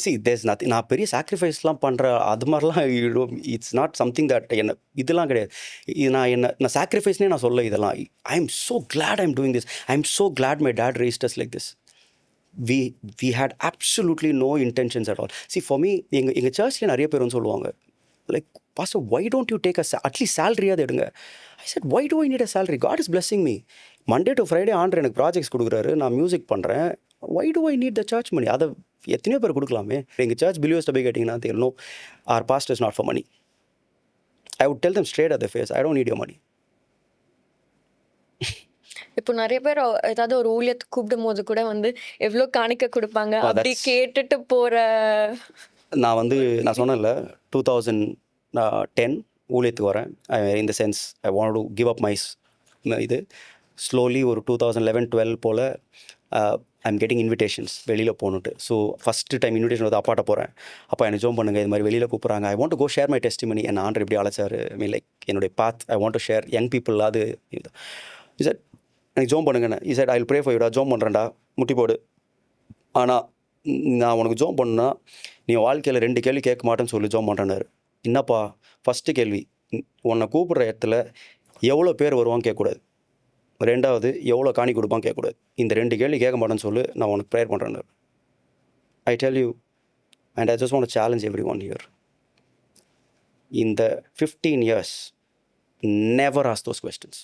see, there's nothing. நான் பெரிய சாக்ரிஃபைஸ்லாம் பண்ணுற அது மாதிரிலாம் இட்ஸ் நாட் சம்திங் தட் என்ன இதெல்லாம் கிடையாது. இது நான் சாக்ரிஃபைஸ்னே நான் சொல்ல. இதெல்லாம் I am so glad I'm doing this. I am so glad my dad raised us like this. we had absolutely no intentions at all. See, for me, எங்கள் சர்ச்சில் நிறைய பேர் வந்து சொல்லுவாங்க, like, pastor, why don't you take at least சேலரியாவது எடுங்க. I said, why do I need a salary? God is blessing me. Monday to Friday ஆண்டர் எனக்கு ப்ராஜெக்ட்ஸ் கொடுக்குறாரு, நான் மியூசிக் பண்ணுறேன். why do I need the church money? அதை எத்தனையோ பேர் கொடுக்கலாமே. எங்கள் சர்ச் பிலீவர்ஸ்ட்டை போய் கேட்டிங்கன்னா தெரியல, no, our pastor is not for money. I would tell them straight at the face, I don't need your money. இப்போ நிறைய பேர் ஏதாவது ஒரு ஊழியத்துக்கு கூப்பிடும் போது கூட வந்து எவ்வளோ காணிக்க கொடுப்பாங்க அப்படி கேட்டுட்டு போகிற. நான் சொன்னேன்ல, 2010 ஊழியத்துக்கு வரேன். இந்த sense I want to give up my இது ஸ்லோலி. ஒரு 2011-12 போல் ஐம் கெட்டிங் இன்விடேஷன்ஸ் வெளியில் போகணுட்டு. ஸோ ஃபஸ்ட்டு டைம் இன்விடேஷன் வந்து அப்பாட்ட போகிறேன். அப்பா எனக்கு ஜோம் பண்ணுங்கள், இது மாதிரி வெளியில் கூப்பிட்றாங்க. I want to go share my testimony. என் ஆண்டர் எப்படி அழைச்சார், லைக் என்னுடைய path I want to share young people. அது சார் எனக்கு ஜோம் பண்ணுங்கண்ணே. Sir I will pray for யூடா, ஜோம் பண்ணுறேன்டா, முட்டி போடு. ஆனால் நான் உனக்கு ஜோம் பண்ணுன்னா நீ வாழ்க்கையில் 2 கேள்வி கேட்க மாட்டேன்னு சொல்லி ஜோம் பண்ணுறேன்னாரு. என்னப்பா? ஃபஸ்ட்டு கேள்வி, உன்னை கூப்பிட்ற இடத்துல எவ்வளோ பேர் வருவான்னு கேட்கக்கூடாது. 2வது, எவ்வளோ காணி கொடுப்பான்னு கேட்கக்கூடாது. இந்த 2 கேள்வி கேட்க மாட்டேன்னு சொல்லு, நான் உனக்கு ப்ரேயர் பண்ணுறேன்னாரு. I tell you, and I just want to challenge everyone here. இந்த 15 years never ask those questions.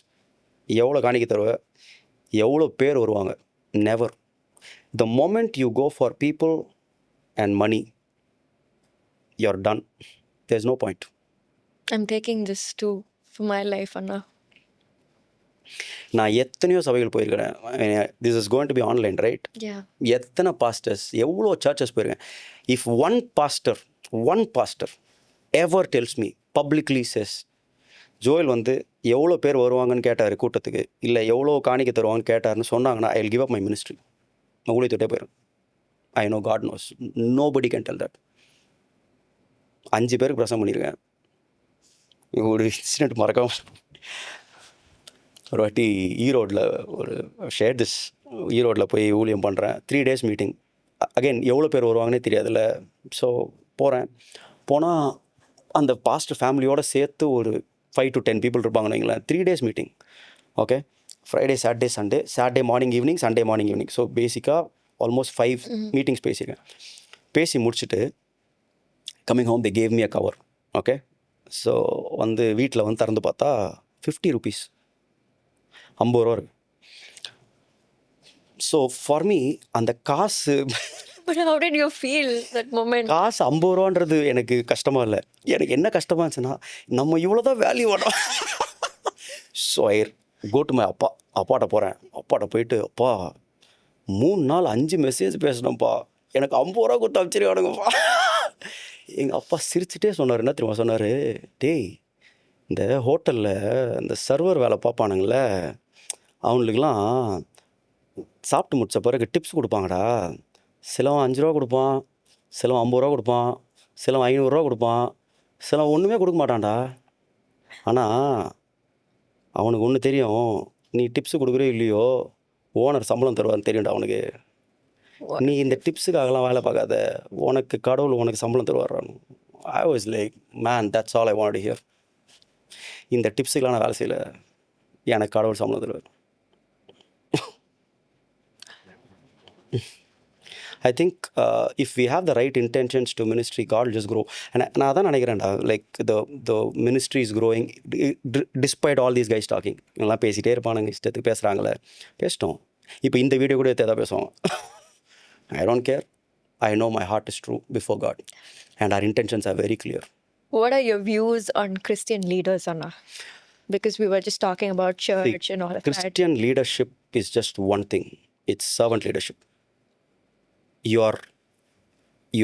எவ்வளோ காணிக்க தருவ, எவ்வளோ பேர் வருவாங்க, never. The moment you go for people and money, you're done. There's no point. I'm taking this too for my life, Anna. நான் எத்தனையோ சபைகள் போயிருக்கிறேன். This is going to be online, right? எத்தனை பாஸ்டர்ஸ், எவ்வளோ சர்ச்சஸ் போயிருக்கேன். If one pastor ever tells me publicly says, Joel வந்து எவ்வளோ பேர் வருவாங்கன்னு கேட்டார் கூட்டத்துக்கு, இல்லை எவ்வளோ காணிக்க தருவாங்கன்னு கேட்டார்னு சொன்னாங்கன்னா, I will give up my ministry. நான் ஊழியத்துட்டே போயிடும். I know, God knows, nobody can tell that. 5 பேருக்கு பிரசங்கம் பண்ணியிருக்கேன். ஒரு இன்சிடென்ட் மறக்காம, ஒரு வாட்டி ஈரோடில் ஈரோடில் போய் ஊழியம் பண்ணுறேன். 3 days மீட்டிங். அகைன் எவ்வளோ பேர் வருவாங்கன்னே தெரியாதுல்ல. ஸோ போனால் அந்த பாஸ்டர் ஃபேமிலியோடு சேர்த்து ஒரு 5 to 10 people இருப்பாங்கன்னு வைங்களேன். 3 days meeting, okay, Friday, Saturday, Sunday, Saturday morning evening, Sunday morning evening. So பேசிக்காக ஆல்மோஸ்ட் 5 மீட்டிங்ஸ் பேசியிருக்கேன். பேசி முடிச்சுட்டு coming home, they gave me a cover, okay. So வந்து வீட்டில் வந்து திறந்து பார்த்தா 50 rupees, 50 ரூபா இருக்குது. ஸோ ஃபார் மீ அந்த காசு But how did you feel that moment? காசு 50 ரூபான்றது எனக்கு கஷ்டமா இல்லை. எனக்கு என்ன கஷ்டமா இருந்துச்சுன்னா, நம்ம இவ்வளோதான் வேல்யூ வேணும். So I go to my அப்பாட்ட போகிறேன். அப்பாட்ட போயிட்டு, அப்பா 3 நாள் 5 மெசேஜ் பேசினோம்ப்பா, எனக்கு 50 ரூபா கொடுத்து அனுப்பிச்சிருவானுங்கப்பா. எங்கள் அப்பா சிரிச்சுட்டே சொன்னார். என்ன தெரியுமா சொன்னார்? டேய், இந்த ஹோட்டலில் இந்த சர்வர் வேலை பார்ப்பானுங்கள, அவனுக்குலாம் சாப்பிட்டு முடிச்ச பிறகு டிப்ஸ் கொடுப்பாங்கடா. சிலவன் 5 ரூபா கொடுப்பான், சிலவன் 50 ரூபா கொடுப்பான், சிலவன் 500 ரூபா கொடுப்பான், சிலவன் ஒன்றுமே கொடுக்க மாட்டான்டா. ஆனால் அவனுக்கு ஒன்று தெரியும், நீ டிப்ஸு கொடுக்குறே இல்லையோ, ஓனர் சம்பளம் தருவான்னு தெரியும்டா அவனுக்கு. நீ இந்த டிப்ஸுக்காகலாம் வேலை பார்க்காத, உனக்கு கடவுள் உனக்கு சம்பளம் தருவாரான்னு. I was like, man, that's all I want to hear. இந்த டிப்ஸுக்கெலாம் நான் வேலை செய்யலை, எனக்கு கடவுள் சம்பளம் தருவார். I think if we have the right intentions to ministry, God will just grow. And நான் அதான் நினைக்கிறேன்டா, like the ministry is growing despite all these guys talking. எல்லாம் பேசிகிட்டே இருப்பானுங்க, இஷ்டத்துக்கு பேசுகிறாங்களே, பேசிட்டோம். இப்போ இந்த வீடியோ கூட எதாவது பேசுவோம். I don't care. I know my heart is true before God and our intentions are very clear. What are your views on Christian leaders, Anna? Because we were just talking about church and all of that. Christian leadership is just one thing. It's servant leadership. You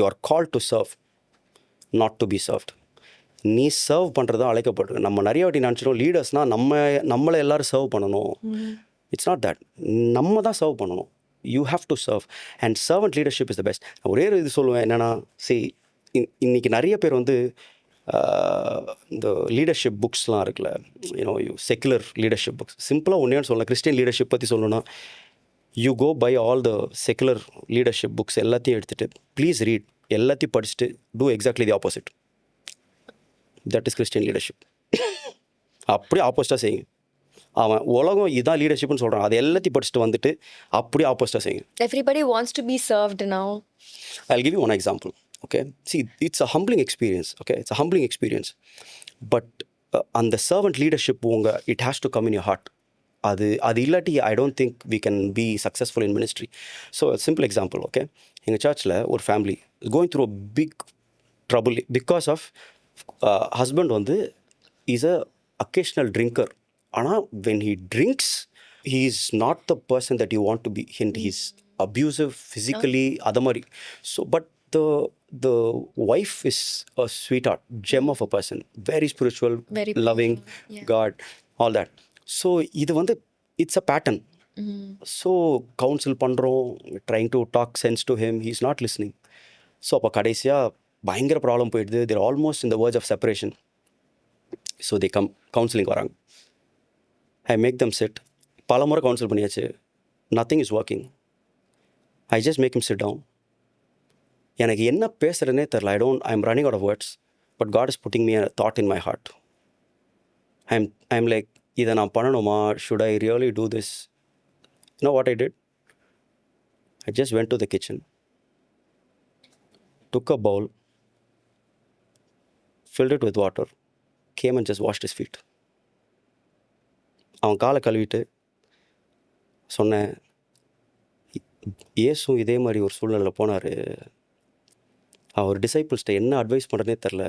are called to serve, not to be served. நீ serve பண்ணுறது தான் அழைக்கப்பட்டிருக்கு. நம்ம நிறைய வாட்டி நினச்சிடும் லீடர்ஸ்னால் நம்மளை எல்லோரும் serve பண்ணணும். It's not that. நம்ம தான் சர்வ் பண்ணணும். You have to serve and servant leadership is the best. ஒரே இது சொல்லுவேன் என்னென்னா, இன்னைக்கு நிறைய பேர் வந்து இந்த லீடர்ஷிப் புக்ஸ்லாம் இருக்குல்ல, செக்குலர் லீடர்ஷிப் புக்ஸ். சிம்பிளாக ஒன்றே சொல்லலாம், கிறிஸ்டியன் லீடர்ஷிப் பற்றி சொல்லணும்னா, you go by all the secular leadership books எல்லாத்தையும் எடுத்துகிட்டு ப்ளீஸ் ரீட், எல்லாத்தையும் படிச்சுட்டு do exactly the opposite. That is Christian leadership. அப்படியே ஆப்போசிட்டாக செய்யுங்க. அவன் உலகம் இதான் லீடர்ஷிப்னு சொல்கிறான், அது எல்லாத்தையும் படிச்சுட்டு வந்துட்டு அப்படியே ஆப்போசிட்டாக செய்யுங்க. Everybody wants to be served now. I'll give you one example. Okay, see, it's a humbling experience. Okay, it's a humbling experience, but and the servant leadership it has to come in your heart. அது இல்லாட்டி I don't think we can be successful in ministry. So a simple example, okay, எங்கள் சர்ச்சில் ஒரு family is going through a big trouble because of husband வந்து is a occasional drinker. ஆனால் when he drinks, he is not the person that you want to be. He is abusive physically, அது மாதிரி. So but the wife is a sweetheart, gem of a person, very spiritual, very loving, yeah. God, all that. So இது வந்து it's a pattern. So counsel பண்ணுறோம், trying to talk sense to him, he is not listening. So அப்போ கடைசியாக பயங்கர problem போயிடுது. They're almost in the verge of separation. So they counselling வராங்க. I make them sit. பல முறை counsel பண்ணியாச்சு, nothing is working. I just make him sit down. எனக்கு என்ன பேசுகிறேன்னே தெரில. I am running out of words, but God is putting me a thought in my heart. I am like, இதை நான் பண்ணணுமா? Should I really do this? You know what I did? I just went to the kitchen, took a bowl, filled it with water, came and just washed his feet. அவன் காலை கழுவிட்டு சொன்னேன், இயேசு இதே மாதிரி ஒரு சூழ்நிலையில் போனார். அவர் டிசைபிள்ஸ்கிட்ட என்ன அட்வைஸ் பண்ணுறதுனே தெரில.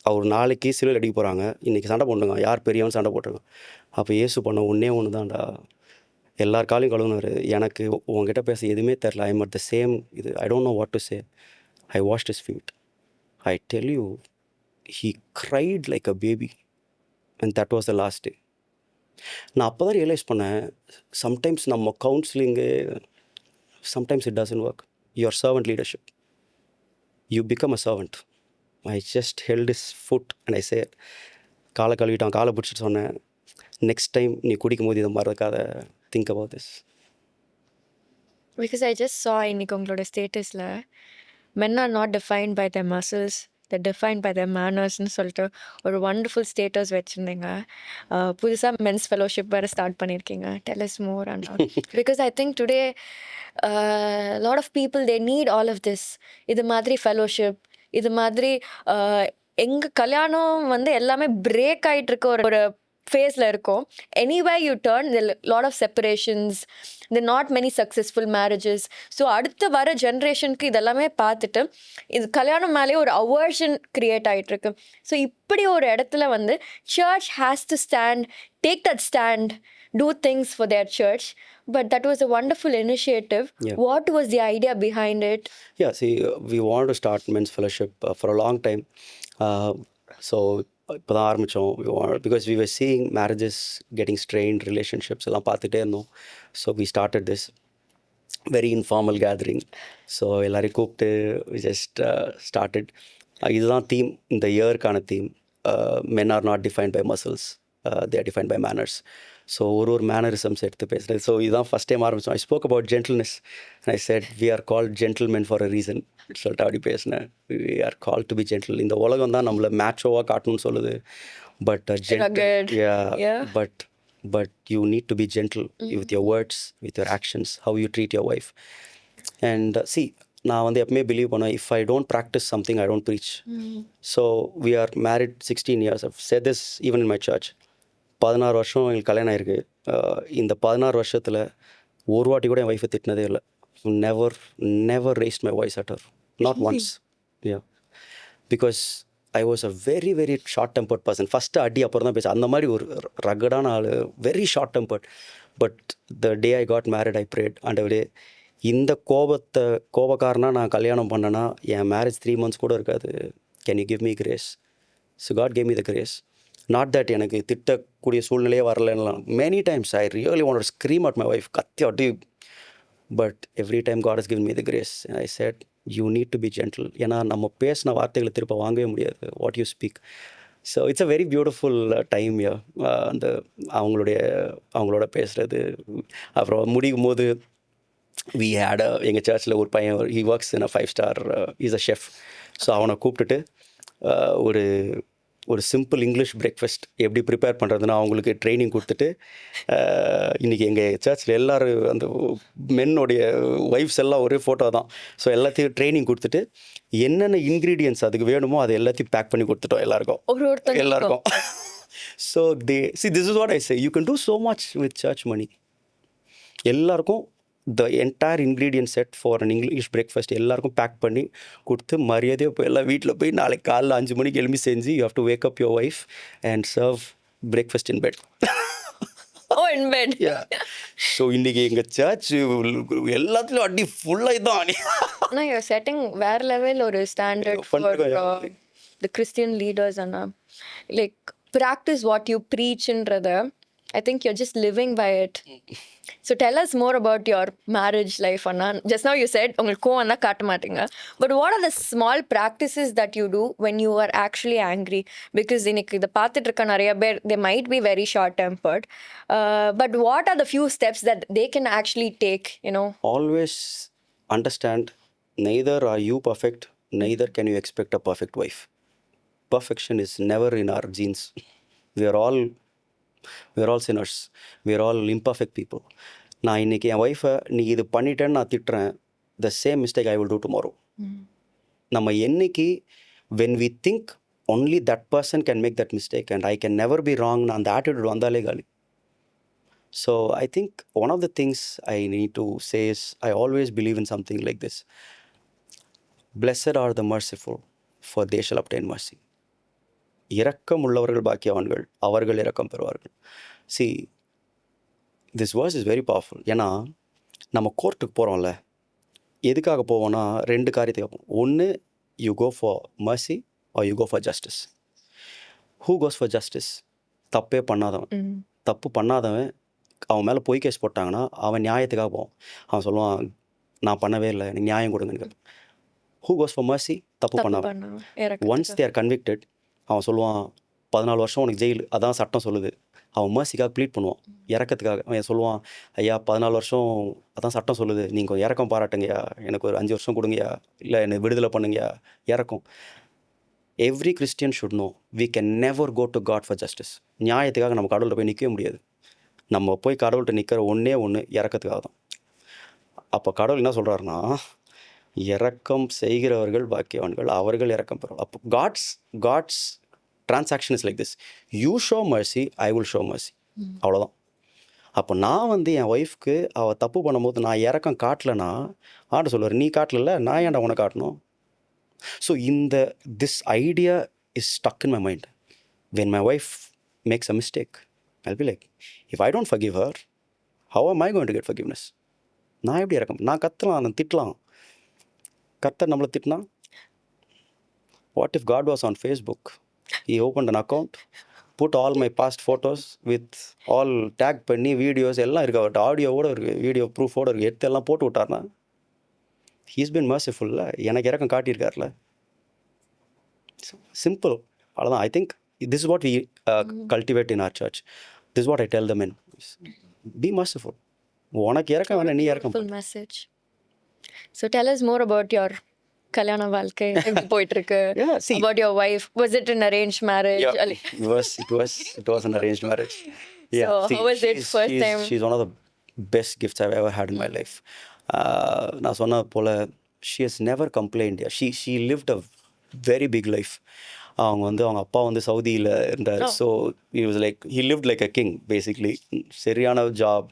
அவர் நாளைக்கு சிலுவையில் அடிக்க போகிறாங்க, இன்றைக்கி சண்டை போட்டுங்க, யார் பெரியவன் சண்டை போட்டுருங்க. அப்போ இயேசு பண்ண ஒன்று தான்டா, எல்லார் காலையும் கழுவுனார். எனக்கு உங்ககிட்ட பேச எதுவுமே தெரில. I am at the same இது. I don't know what to say. I washed his feet. I tell you, he cried like a baby and that was the last day. நான் அப்போ தான் ரியலைஸ் பண்ணேன், சம்டைம்ஸ் நம்ம கவுன்சிலிங்கு sometimes it doesn't work. Your servant leadership, you become a servant. I just held his foot and I said, காலை கழுவிட்டான், காலை பிடிச்சிட்டு சொன்னேன், நெக்ஸ்ட் டைம் நீ குடிக்கும் போது இதை மாதிரி இருக்காத, think about this. Because I just saw இன்னைக்கு உங்களோட ஸ்டேட்டஸில் men are not defined by their muscles, they're defined by their mannersன்னு சொல்லிட்டு ஒரு வண்டர்ஃபுல் ஸ்டேட்டஸ் வச்சுருந்தீங்க. புதுசாக மென்ஸ் ஃபெலோஷிப் வேறு ஸ்டார்ட் பண்ணியிருக்கீங்க. Tell us more on that. Because I think today a lot of people, they need all of this. இது மாதிரி fellowship, இது மாதிரி எங்கள் கல்யாணம் வந்து எல்லாமே பிரேக் ஆகிட்டு இருக்க ஒரு ஃபேஸில் இருக்கோம். Anywhere you turn lot of separations, இந்த not many successful marriages. So அடுத்து வர ஜென்ரேஷனுக்கு இதெல்லாமே பார்த்துட்டு இது கல்யாணம் மேலேயே ஒரு அவர்ஷன் க்ரியேட் ஆகிட்டுருக்கு. ஸோ இப்படி ஒரு இடத்துல வந்து church has to stand, take that stand, do things for their church. But that was a wonderful initiative. Yeah. What was the idea behind it? Yeah, see, we wanted to start men's fellowship for a long time. So இப்போ தான் ஆரம்பித்தோம். Because we were seeing marriages getting strained, relationships எல்லாம் பார்த்துட்டே இருந்தோம். So we started this very informal gathering. So எல்லாரையும் கூப்பிட்டு we just started. இதுதான் theme, இந்த இயர்க்கான theme. Men are not defined by muscles, they are defined by manners. So ஒரு mannerisms எடுத்து பேசுகிறது. ஸோ இதுதான் ஃபஸ்ட் டைம் ஆரம்பித்தோம். I spoke about gentleness. I said we are called gentlemen for a reason சொல்லிட்டு அப்படி பேசினேன். We are call to be gentle. இந்த உலகம் தான் நம்மளை மேட்சோவாக காட்டணும்னு சொல்லுது. But but you need to be gentle with your words, with your actions, how you treat your wife. And see, நான் வந்து எப்பவுமே பிலீவ் பண்ணேன், if I don't practise something I don't preach. So we are married 16 years. I've said this even in my church. 16 வருஷம் எங்களுக்கு கல்யாணம் ஆயிருக்கு. இந்த 16 வருஷத்தில் ஒரு வாட்டி கூட என் ஒய்ஃபை திட்டினதே இல்லை. Never raised my voice at her, not once. Yeah, because I was a very very short tempered person. First அடி அப்புறம் தான் பேச, அந்த மாதிரி ஒரு ரகடான ஆள், very short tempered. But the day I got married I prayed, ஆண்டவரே இந்த கோபக்காரனாக நான் கல்யாணம் பண்ணேன்னா என் மேரேஜ் 3 months கூட இருக்காது. Can you give me grace? So God gave me the grace. Not that எனக்கு திட்டக்கூடிய சூழ்நிலையே வரலன்னலாம். Many times I really want to scream at my wife, கத்தி அடி. But every time God has given me the grace. I said you need to be gentle. ஏன்னா நம்ம பேசின வார்த்தைகளை திருப்ப வாங்கவே முடியாது, what you speak. So it's a very beautiful time. அந்த அவங்களோட பேசுகிறது. அப்புறம் முடிக்கும் போது வி ஹேட் எங்கள் சர்ச்சில் ஒரு பையன், he works in a 5-star, is a chef. So அவனை கூப்பிட்டுட்டு ஒரு சிம்பிள் இங்கிலீஷ் பிரேக்ஃபாஸ்ட் எப்படி ப்ரிப்பேர் பண்ணுறதுன்னு அவங்களுக்கு ட்ரைனிங் கொடுத்துட்டு, இன்றைக்கி எங்கள் சர்ச்சில் எல்லோரும் அந்த மென்னோடைய ஒய்ஃப்ஸ் எல்லாம் ஒரே ஃபோட்டோ தான். ஸோ எல்லாத்தையும் ட்ரைனிங் கொடுத்துட்டு என்னென்ன இன்க்ரீடியன்ட்ஸ் அதுக்கு வேணுமோ அதை எல்லாத்தையும் பேக் பண்ணி கொடுத்துட்டோம் எல்லாருக்கும். So this is what I say, you can do so much with church money. எல்லாருக்கும் the entire ingredient set for an English breakfast எல்லாருக்கும் பேக் பண்ணி கொடுத்து மரியாதையாக போய் எல்லாம் வீட்டில் போய் நாளைக்கு காலைல 5 மணிக்கு எழுப்பி செஞ்சு you have to wake up your wife and serve breakfast in bed. So இன்றைக்கி எங்கள் சர்ச் எல்லாத்துலேயும் அடி ஃபுல்லாக தான். ஆனால் யூ செட்டிங் வேற லெவல் ஒரு standard for the Christian leaders. ஆனால் லைக் ப்ராக்டிஸ் வாட் யூ ப்ரீச்ன்றத I think you're just living by it. So tell us more about your marriage life, Anna. Just now you said ungalku kovam kaata mattinga, but what are the small practices that you do when you are actually angry? Because inikku idu paathittu irukka nariya per they might be very short tempered, but what are the few steps that they can actually take, you know? Always understand, neither are you perfect, neither can you expect a perfect wife. Perfection is never in our genes. We are all sinners, we are all imperfect people. நான் இன்றைக்கி என் wifi நீ இது பண்ணிட்டேன்னு நான் திட்டுறேன், the same mistake I will do tomorrow. நம்ம என்னைக்கு when we think only that person can make that mistake and I can never be wrong, அந்த ஆட்டிடியூட் வந்தாலே காலி. So I think one of the things I need to say is I always believe in something like this: blessed are the merciful, for they shall obtain mercy. இரக்கம் உள்ளவர்கள் பாக்கியவான்கள், அவர்கள் இரக்கம் பெறுவார்கள். See, this verse is very powerful. ஏன்னா நம்ம கோர்ட்டுக்கு போகிறோம்ல, எதுக்காக போவோம்னா 2 காரியத்தை கேட்போம். ஒன்று, you go for mercy or you go for justice. Who goes for justice? தப்பே பண்ணாதவன். தப்பு பண்ணாதவன் அவன் மேலே பொய் கேஸ் போட்டாங்கன்னா அவன் நியாயத்துக்காக போவான். அவன் சொல்லுவான், நான் பண்ணவே இல்லை, எனக்கு நியாயம் கொடுங்கன்னு கேட்பான். Who goes for mercy? தப்பு பண்ணாதவன். ஒன்ஸ் தே ஆர் கன்விக்டட், அவன் சொல்லுவான் 14 வருஷம் உனக்கு ஜெயில், அதான் சட்டம் சொல்லுது. அவன் மர்சிக்காக ப்ளீட் பண்ணுவான், இறக்கத்துக்காக. அவன் சொல்லுவான், ஐயா 14 வருஷம் அதான் சட்டம் சொல்லுது, நீங்கள் கொஞ்சம் இறக்கம் பாராட்டுங்கய்யா, எனக்கு ஒரு 5 வருஷம் கொடுங்கய்யா, இல்லை என்னை விடுதலை பண்ணுங்கய்யா, இறக்கும். Every Christian should know we can never go to God for justice. நியாயத்துக்காக நம்ம கடவுள்கிட்ட போய் நிற்கவே முடியாது. நம்ம போய் கடவுள்கிட்ட நிற்கிற ஒன்று இறக்கத்துக்காக தான். அப்போ கடவுள் என்ன சொல்கிறாருன்னா, இரக்கம் செய்கிறவர்கள் பாக்கியவான்கள், அவர்கள் இரக்கம் பெறுவார்கள். அப்போ God's transaction is like this. You show mercy, I will show mercy. அவ்வளோதான். அப்போ நான் வந்து என் ஒய்ஃப்க்கு அவள் தப்பு பண்ணும்போது நான் இறக்கம் காட்டலைன்னா ஆண்ட சொல்லுவார், நீ காட்டல, நான் ஏன்டா உனக்கு காட்டணும். So this idea is stuck in my mind. When my wife maths a mistake, I'll be like, if I don't forgive her, how am I going to get forgiveness? நான் எப்படி இறக்கம், நான் கத்தலாம், நான் திட்டலாம். கர்த்தர் நம்மளை திட்டினா, what if God was on Facebook? He opened an account, put all my past photos with all tag பண்ணி videos எல்லாம் இருக்கு, அவர்கிட்ட ஆடியோவோடு இருக்குது, வீடியோ ப்ரூஃபோடு இருக்குது, எடுத்து எல்லாம் போட்டு விட்டார்னா, he's been merciful. எனக்கு இறக்கம் காட்டியிருக்கார்ல. சிம்பிள், அவ்வளோதான். I think this is what we cultivate in our church. This is what I tell the men. Be merciful. உனக்கு இறக்கம் வேணா, நீ இறக்கம். Full message. So tell us more about your கல்யாண வாழ்க்கை எப்படி போயிட்டு இருக்கு. Yeah, see, About your wife, was it an arranged marriage? yeah, it was an arranged marriage. Yeah, So see, how was it first time? she's one of the best gifts I've ever had in my life. நான் சொன்ன போல, she has never complained. She lived a very big life. அவங்க வந்து அவங்க அப்பா வந்து சவுதியில் இருந்தார். So he lived like a king basically. சரியான job.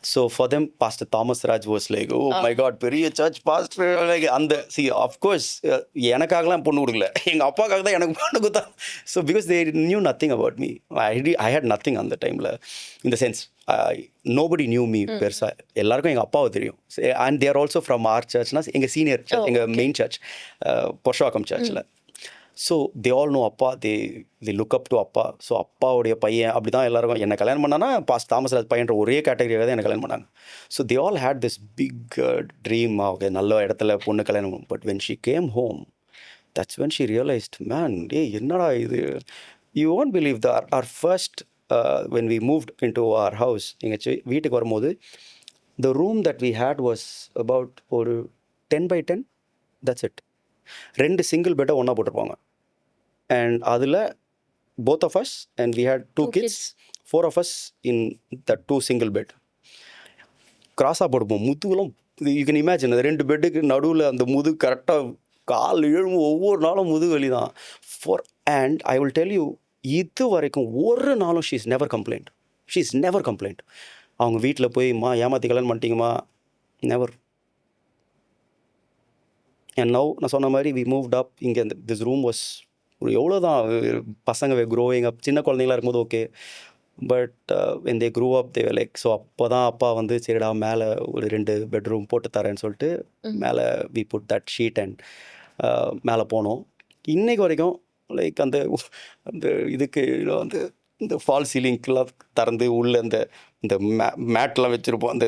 So for them, Pastor Thomasraj was like, oh my God, பெரிய சர்ச் பாஸ்டர். லைக் அந்த of course, எனக்காகலாம் பொண்ணு கொடுக்கல, எங்கள் அப்பாக்காக தான் எனக்கு பொண்ணு கொடுத்தா. So because they knew nothing about me. I had nothing அந்த டைமில். In the sense, nobody knew me பெருசா. எல்லாருக்கும் எங்கள் அப்பாவை தெரியும். And they are also from our churchனா, எங்கள் சீனியர் சர்ச், எங்கள் மெயின் சர்ச், பொர்ஷவாக்கம் சர்ச்சில். ஸோ தே ஆல் நோ அப்பா, தே லுக் அப் டு அப்பா. ஸோ அப்பாவுடைய பையன் அப்படி தான் எல்லாருக்கும். என்னை கல்யாணம் பண்ணான்னா பாஸ்டர் தாமஸ்ராஜ் பையன்ற ஒரே கேட்டகரியாக தான் என்னை கல்யாணம் பண்ணாங்க. So they all had this big dream, okay நல்ல இடத்துல பொண்ணு கல்யாணம் பண்ணும். But when she came home, that's when she realised, man என்னடா இது. You won't believe our first when we moved into our house, எங்கள் வீட்டுக்கு வரும்போது, the room that we had was about ஒரு 10x10, that's it. 2 சிங்கிள் பெட்டை ஒன்றா போட்டிருப்பாங்க. And அதில் both of us, and we had 2 kids, 4 of us in that 2 single bed. கிராஸாக போடுப்போம். முதுகுலாம் you can imagine, அந்த 2 பெட்டுக்கு நடுவில் அந்த முதுகு கரெக்டாக கால் எழும்பு, ஒவ்வொரு நாளும் முதுகு வலி தான். And I will tell you, இது வரைக்கும் ஒரு நாளும் ஷீ இஸ் நெவர் கம்ப்ளைண்ட். அவங்க வீட்டில் போய், ஏமாற்றி கல்யாணம் பண்ணிட்டீங்கம்மா, நெவர். அண்ட் நவ் நான் சொன்ன மாதிரி வி மூவ்ட் அப். இங்கே திஸ் ரூம் வாஸ் எவ்வளோ தான் பசங்க க்ரோயிங் அப், சின்ன குழந்தைங்களா இருக்கும்போது okay. But when they grew up, they were like, so அப்போ தான் அப்பா வந்து சரிடா மேலே ஒரு 2 பெட்ரூம் போட்டு தரேன்னு சொல்லிட்டு மேலே we put that sheet and மேலே போனோம். இன்னைக்கு வரைக்கும் லைக் அந்த இதுக்கு வந்து இந்த ஃபால் சீலிங்க்கெலாம் திறந்து உள்ளே இந்த மேட்லாம் வச்சுருப்போம். அந்த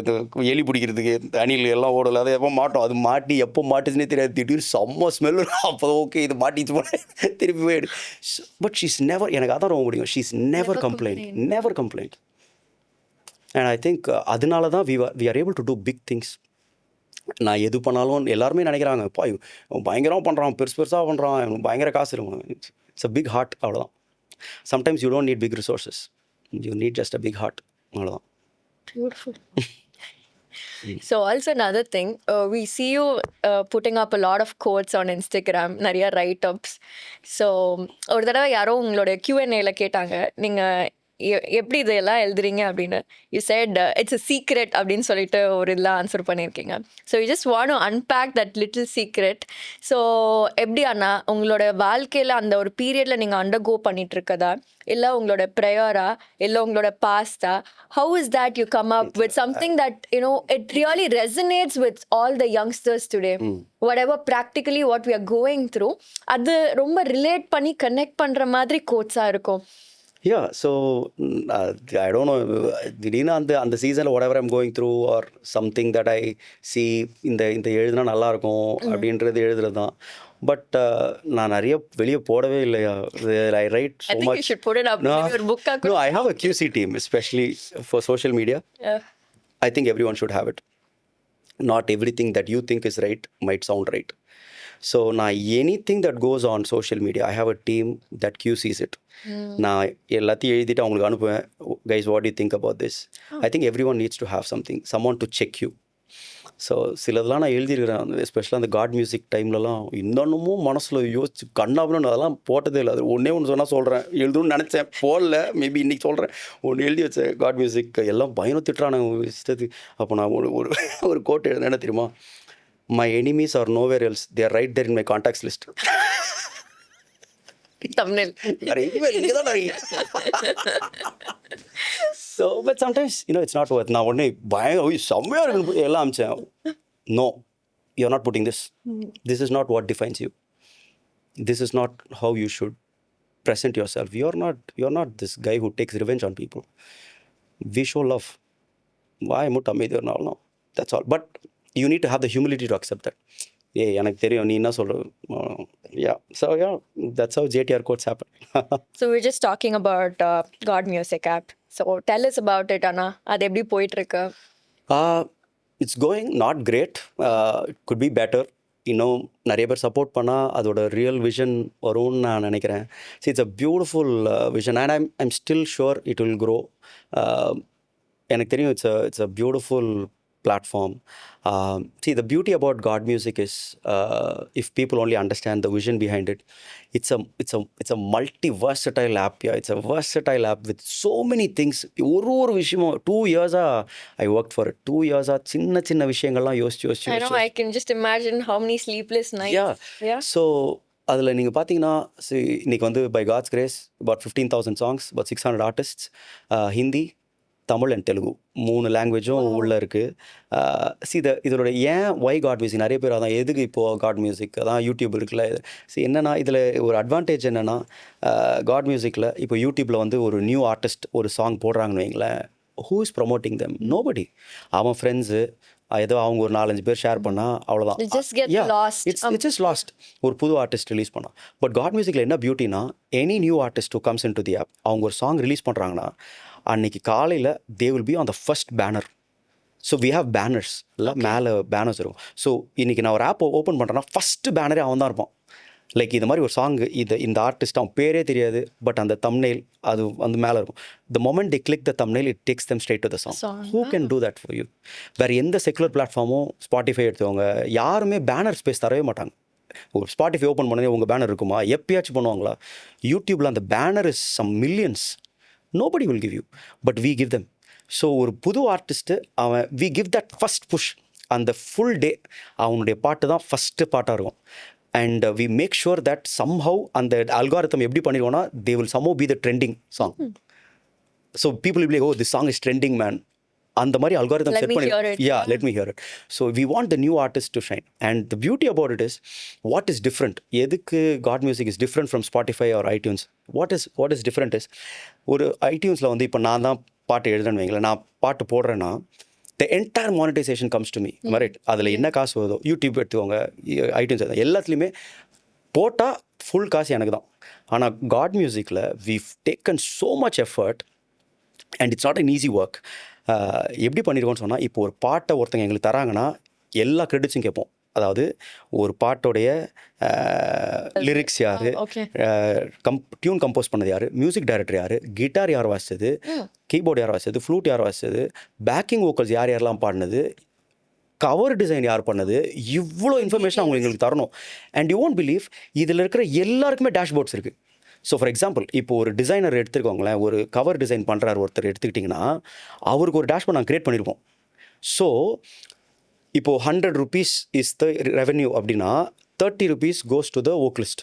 எலி பிடிக்கிறதுக்கு அணில் எல்லாம் ஓடலை, அதை எப்போ மாட்டோம். அது மாட்டி எப்போ மாட்டுச்சுன்னே தெரியாது. திடீர்னு செம்ம ஸ்மெல். அப்போ ஓகே இது மாட்டிச்சு போனேன், திருப்பி போயிடு. பட் ஷீஸ் நெவர், எனக்கு அதான் ரொம்ப பிடிக்கும், she's never complaint. And I think அதனால தான் we are able to do big things. நான் எது பண்ணாலும் எல்லாருமே நினைக்கிறாங்க, அப்பா பயங்கரமாக பண்ணுறான், பெருசாக பண்ணுறான், பயங்கர காசு இருக்கும். இட்ஸ் அ பிக் ஹார்ட், அவ்வளோதான். Sometimes you don't need big resources. You need just a big heart. அவ்வளோதான். Beautiful. So also another thing, we see you putting up a lot of quotes on Instagram, நிறைய write-ups. So ஒரு தடவை யாரோ உங்களோட Q&Aல கேட்டாங்க, நீங்கள் எப்படி இதெல்லாம் எழுதுறீங்க அப்படின்னு. You said it's a secret அப்படின்னு சொல்லிட்டு ஒரு இதில் ஆன்சர் பண்ணியிருக்கீங்க. So you just want to unpack that little secret. So எப்படி அண்ணா உங்களோட வாழ்க்கையில் அந்த ஒரு பீரியடில் நீங்கள் அண்டர்கோ பண்ணிட்டு இருக்கதா, இல்லை உங்களோட ப்ரேயரா, இல்லை உங்களோட பாஸ்டா, how is that you come up with something that it really resonates with all the youngsters today, whatever practically what we are going through, அது ரொம்ப ரிலேட் பண்ணி கனெக்ட் பண்ணுற மாதிரி கோட்ஸாக இருக்கும். Yeah, so I don't know, திடீர்னு அந்த சீசனில் whatever I'm going through or something that I see, இந்த எழுதுனா நல்லாயிருக்கும் அப்படின்றது எழுதுறது தான். பட் நான் நிறைய வெளியே போடவே இல்லையா. I write so much. You should put it up. No, I have a QC team, especially for social media. Yeah. I think everyone should have it. Not everything that you think is right might sound right. So நான் anything that goes on social media, I have a team that QCs it. நான் எல்லாத்தையும் எழுதிட்டு அவங்களுக்கு அனுப்புவேன். Guys, what do you think about this? I think everyone needs to have someone to check you. So சிலதெல்லாம் நான் எழுதியிருக்கிறேன், எஸ்பெஷலாக அந்த God music டைம்லலாம் இன்னமும் மனசில் யோசிச்சு கண்ணாபுன்னு அதெல்லாம் போட்டதே இல்லை. அது ஒன்றே ஒன்று சொன்னால் சொல்கிறேன், எழுதணும்னு நினச்சேன், போடல, மேபி இன்றைக்கி சொல்கிறேன். ஒன்று எழுதி வச்சேன் காட் மியூசிக், எல்லாம் பயணம் திட்டுறான இஷ்டத்துக்கு. அப்போ நான் ஒரு ஒரு ஒரு கோட் எழுதுனேன், என்ன தெரியுமா? My enemies are nowhere else, they are right there in my contacts list. thumbnail. So, but sometimes, it's not worth. நான் உடனே செம்மையாக இருக்குன்னு எல்லாம் அமிச்சேன். No, you're not putting this. This is not what defines you. This is not how you should present yourself. You're not this guy who takes revenge on people. We show love. Why மட்டும் அமைதியாக இருந்தாலும், that's all. But you need to have the humility to accept that. எனக்கு தெரியும் நீ என்ன சொல்ற. That's how JTR quotes happen. So we're just talking about God Music app. So tell us about it, Anna. அது எப்படி போயிட்டு இருக்கு? It's going not great. It could be better. இன்னும் நிறைய பேர் சப்போர்ட் பண்ணால் அதோட ரியல் விஷன் வரும்னு நான் நினைக்கிறேன். See, it's a beautiful vision and I'm still sure it will grow. எனக்கு தெரியும் it's a beautiful platform. See, the beauty about God music is if people only understand the vision behind it, it's a multi-versatile app. It's a versatile app with so many things. ஒரு விஷயமும் 2 years I worked for it. 2 years சின்ன விஷயங்கள்லாம் யோசிச்சு I know, I can just imagine how many sleepless nights. Yeah. So அதில் நீங்கள் பார்த்தீங்கன்னா, இன்னைக்கு வந்து by God's grace about 15,000 songs, about 600 artists, Hindi, Tamil and Telugu 3 லாங்குவேஜும் உள்ளே இருக்குது. இதோட ஒய் காட் மியூசிக் நிறைய பேர் அதான் எதுக்கு இப்போது காட் மியூசிக் அதான் யூடியூப் இருக்குல்ல. என்னென்னா இதில் ஒரு அட்வான்டேஜ் என்னென்னா, காட் மியூசிக்கில் இப்போ யூடியூப்பில் வந்து ஒரு நியூ ஆர்டிஸ்ட் ஒரு சாங் போடுறாங்கன்னு வைங்களேன், who is promoting them? Nobody. அவன் ஃப்ரெண்ட்ஸு ஏதோ அவங்க ஒரு 4-5 பேர் ஷேர் பண்ணால் அவ்வளோதான். It's just lost. ஒரு புது ஆர்டிஸ்ட் ரிலீஸ் பண்ணால். பட் காட் மியூசிக்கில் என்ன பியூட்டினா, any new artist who comes in to the app, அவங்க ஒரு சாங் ரிலீஸ் பண்ணுறாங்கன்னா அன்றைக்கி காலையில் they will be on the first banner. So we have banners, இல்லை மேலே பேனர்ஸ் இருக்கும். ஸோ இன்றைக்கி நான் ஒரு ஆப் ஓப்பன் பண்ணுறேன்னா ஃபஸ்ட்டு பேனரே அவன் தான் இருப்பான். லைக் இது மாதிரி ஒரு சாங், இந்த ஆர்டிஸ்ட் அவன் பேரே தெரியாது, பட் அந்த தம்ப்நெயில் அது வந்து மேலே இருக்கும். The moment they click the thumbnail, it takes them straight to the song. Who can do that for you? வேறு எந்த செக்குலர் பிளாட்ஃபார்மும், ஸ்பாட்டிஃபை எடுத்தவங்க யாருமே பேனர் ஸ்பேஸ் தரவே மாட்டாங்க. ஒரு ஸ்பாட்டிஃபை ஓப்பன் பண்ணதே உங்கள் பேனர் இருக்குமா? எப்பயாச்சும் பண்ணுவாங்களா? யூடியூப்பில் அந்த banner is some millions. Nobody will give you, but we give them. So ஒரு புது ஆர்டிஸ்ட்டு அவன் we give that first push. அந்த ஃபுல் டே அவனுடைய பாட்டு தான் ஃபஸ்ட்டு பாட்டாக இருக்கும். And we make sure that somehow அந்த அல்காரிதம் எப்படி பண்ணிடுவோன்னா, they will somehow be the trending song. So people will be like, oh, this song is trending, man. அந்த மாதிரி அல்காரிதம் செட் பண்ணி, let me hear it. So we want the new artist to shine. And the beauty about it is, what is different? எதுக்கு God music is different from Spotify or iTunes? What is different is, ஒரு iTunesல வந்து இப்போ நான் தான் பாட்டு எழுதுறேன்னு வைங்களேன், நான் பாட்டு போடுறேன்னா the entire monetization comes to me, right? அதில் என்ன காசு வருதோ, யூடியூப் எடுத்துக்கோங்க, iTunes எல்லாத்துலேயுமே போட்டால் ஃபுல் காசு எனக்கு தான். ஆனால் God musicல we've taken so much effort and it's not an easy work. எப்படி பண்ணியிருக்கோன்னு சொன்னால், இப்போ ஒரு பாட்டை ஒருத்தங்க எங்களுக்கு தராங்கன்னா எல்லா கிரெடிட்ஸும் கேட்போம். அதாவது ஒரு பாட்டோடைய லிரிக்ஸ் யார், டியூன் கம்போஸ் பண்ணது யார், மியூசிக் டைரக்டர் யார், கிட்டார் யார் வாசிச்சது, கீபோர்டு யார் வாசிச்சது, ஃப்ளூட் யார் வாசிச்சது, பேக்கிங் வோக்கல்ஸ் யாரெல்லாம் பாடினது, கவர் டிசைன் யார் பண்ணது, இவ்வளோ இன்ஃபர்மேஷன் அவங்க எங்களுக்கு தரணும். அண்ட் யூ ஒன்ட் பிலீவ், இதில் இருக்கிற எல்லாருக்குமே டேஷ்போர்ட்ஸ் இருக்குது. ஸோ ஃபார் எக்ஸாம்பிள், இப்போ ஒரு டிசைனர் எடுத்துக்கோங்களேன், ஒரு கவர் டிசைன் பண்ணுறாரு ஒருத்தர் எடுத்துக்கிட்டிங்கன்னா, அவருக்கு ஒரு டேஷ்போர்ட் நாங்கள் க்ரியேட் பண்ணியிருப்போம். ஸோ இப்போது 100 rupees இஸ் த ரெவென்யூ அப்படின்னா, 30 rupees goes to the vocalist,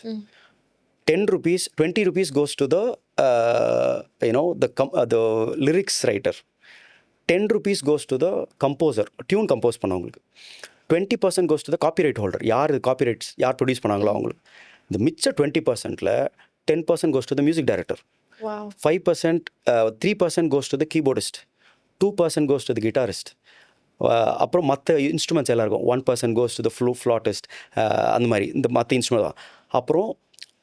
10 rupees, 20 rupees goes to the the lyrics writer, 10 rupees goes to the composer, tune compose பண்ணவங்களுக்கு, 20% goes to the copyright holder, யார் copyrights யார் produce பண்ணாங்களோ அவங்களுக்கு. இந்த மிச்ச 20%ல 10% goes to the music director. Wow. 5%, 3% goes to the keyboardist. 2% goes to the guitarist. அப்புறம் மற்ற instruments எல்லாம் இருக்கும். 1% goes to the flautist. அந்த மாதிரி இந்த மற்ற இன்ஸ்ட்ருமெண்ட் தான். அப்புறம்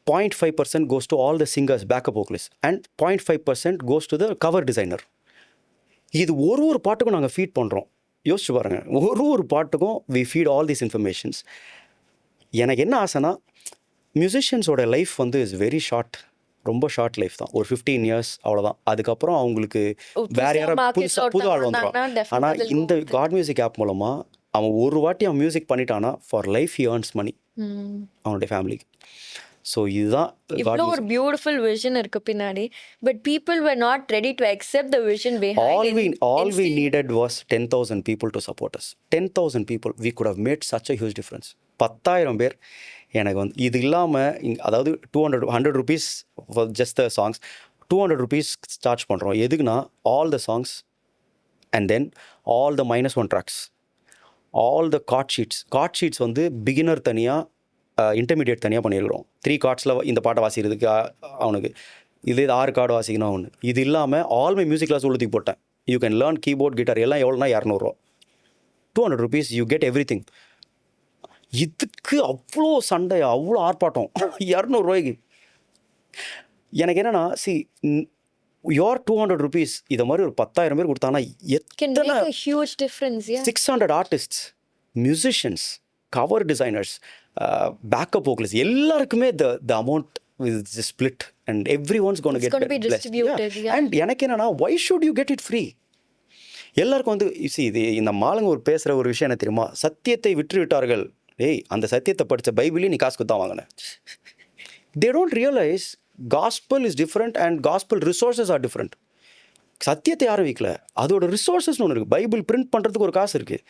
0.5% goes to all the singers, backup vocalists. And 0.5% goes to the cover designer. இது ஒரு பாட்டுக்கும் நாங்கள் ஃபீட் பண்ணுறோம். யோசிச்சு பாருங்கள், ஒரு பாட்டுக்கும் we feed all these informations. எனக்கு என்ன ஆசைனா, மியூசிஷியன்ஸோட லைஃப் வந்து இஸ் வெரி ஷார்ட், ரொம்ப ஷார்ட் லைஃப் தான், ஒரு 15 years அவ்வளோதான். அதுக்கப்புறம் அவங்களுக்கு வேறு யாராவது புது ஆள் வந்துடும். ஆனால் இந்த காட் மியூசிக் ஆப் மூலமாக அவன் ஒரு வாட்டி அவன் மியூசிக் பண்ணிட்டானா for life he earns money அவனுடைய ஃபேமிலிக்கு. ஸோ இதுதான் இவ்வளோ ஒரு பியூட்டிஃபுல் விஷன் இருக்கு பின்னாடி. But people were not ready to accept the vision behind. all we needed was 10,000 people to support us. 10,000 people, we could have made such a huge difference. 10,000 பேர் எனக்கு வந்து இது இல்லாமல் அதாவது 100 rupees for just the songs, 200 rupees charge பண்ணுறோம். எதுக்குன்னா all the songs and then all the -1 tracks, all the card sheets வந்து beginner தனியாக இன்டர்மீடியட் தனியாக பண்ணியிருக்கிறோம். 3 கார்ட்ஸில் இந்த பாட்டை வாசிக்கிறதுக்கு அவனுக்கு இது 6 கார்டு வாசிக்கணும் அவனு. இது இல்லாமல் ஆல் மை மியூசிக் கிளாஸ் உள்ளதுக்கு போட்டேன். You can learn keyboard guitar எல்லாம் எவ்வளோனா 200 200 rupees you get every thing. இதுக்கு அவ்வளோ சண்டை, அவ்வளோ ஆர்ப்பாட்டம் 200 எனக்கு என்னென்னா your 200 rupees இதை மாதிரி ஒரு 10,000 பேர் கொடுத்தாங்கன்னா எத்தனை huge difference. 600 artists, musicians, cover designers, backup vocalists, எல்லாருக்குமே the amount is split and everyone's going to get be distributed. And எனக்கு என்னன்னா why should you get it free? எல்லாருக்கும் வந்து இது இந்த மாலங்க ஒரு பேசுகிற ஒரு விஷயம் என்ன தெரியுமா, சத்தியத்தை விற்று விட்டார்கள். அந்த சத்தியத்தை படித்த பைபிளையும் நீ காசு கொடுத்தா வாங்கின. they don't realize gospel is different and gospel resources are different. சத்தியத்தை யாரும் விற்கல, அதோட ரிசோர்ஸஸ்னு ஒன்று இருக்குது. பைபிள் பிரிண்ட் பண்ணுறதுக்கு ஒரு காசு இருக்குது,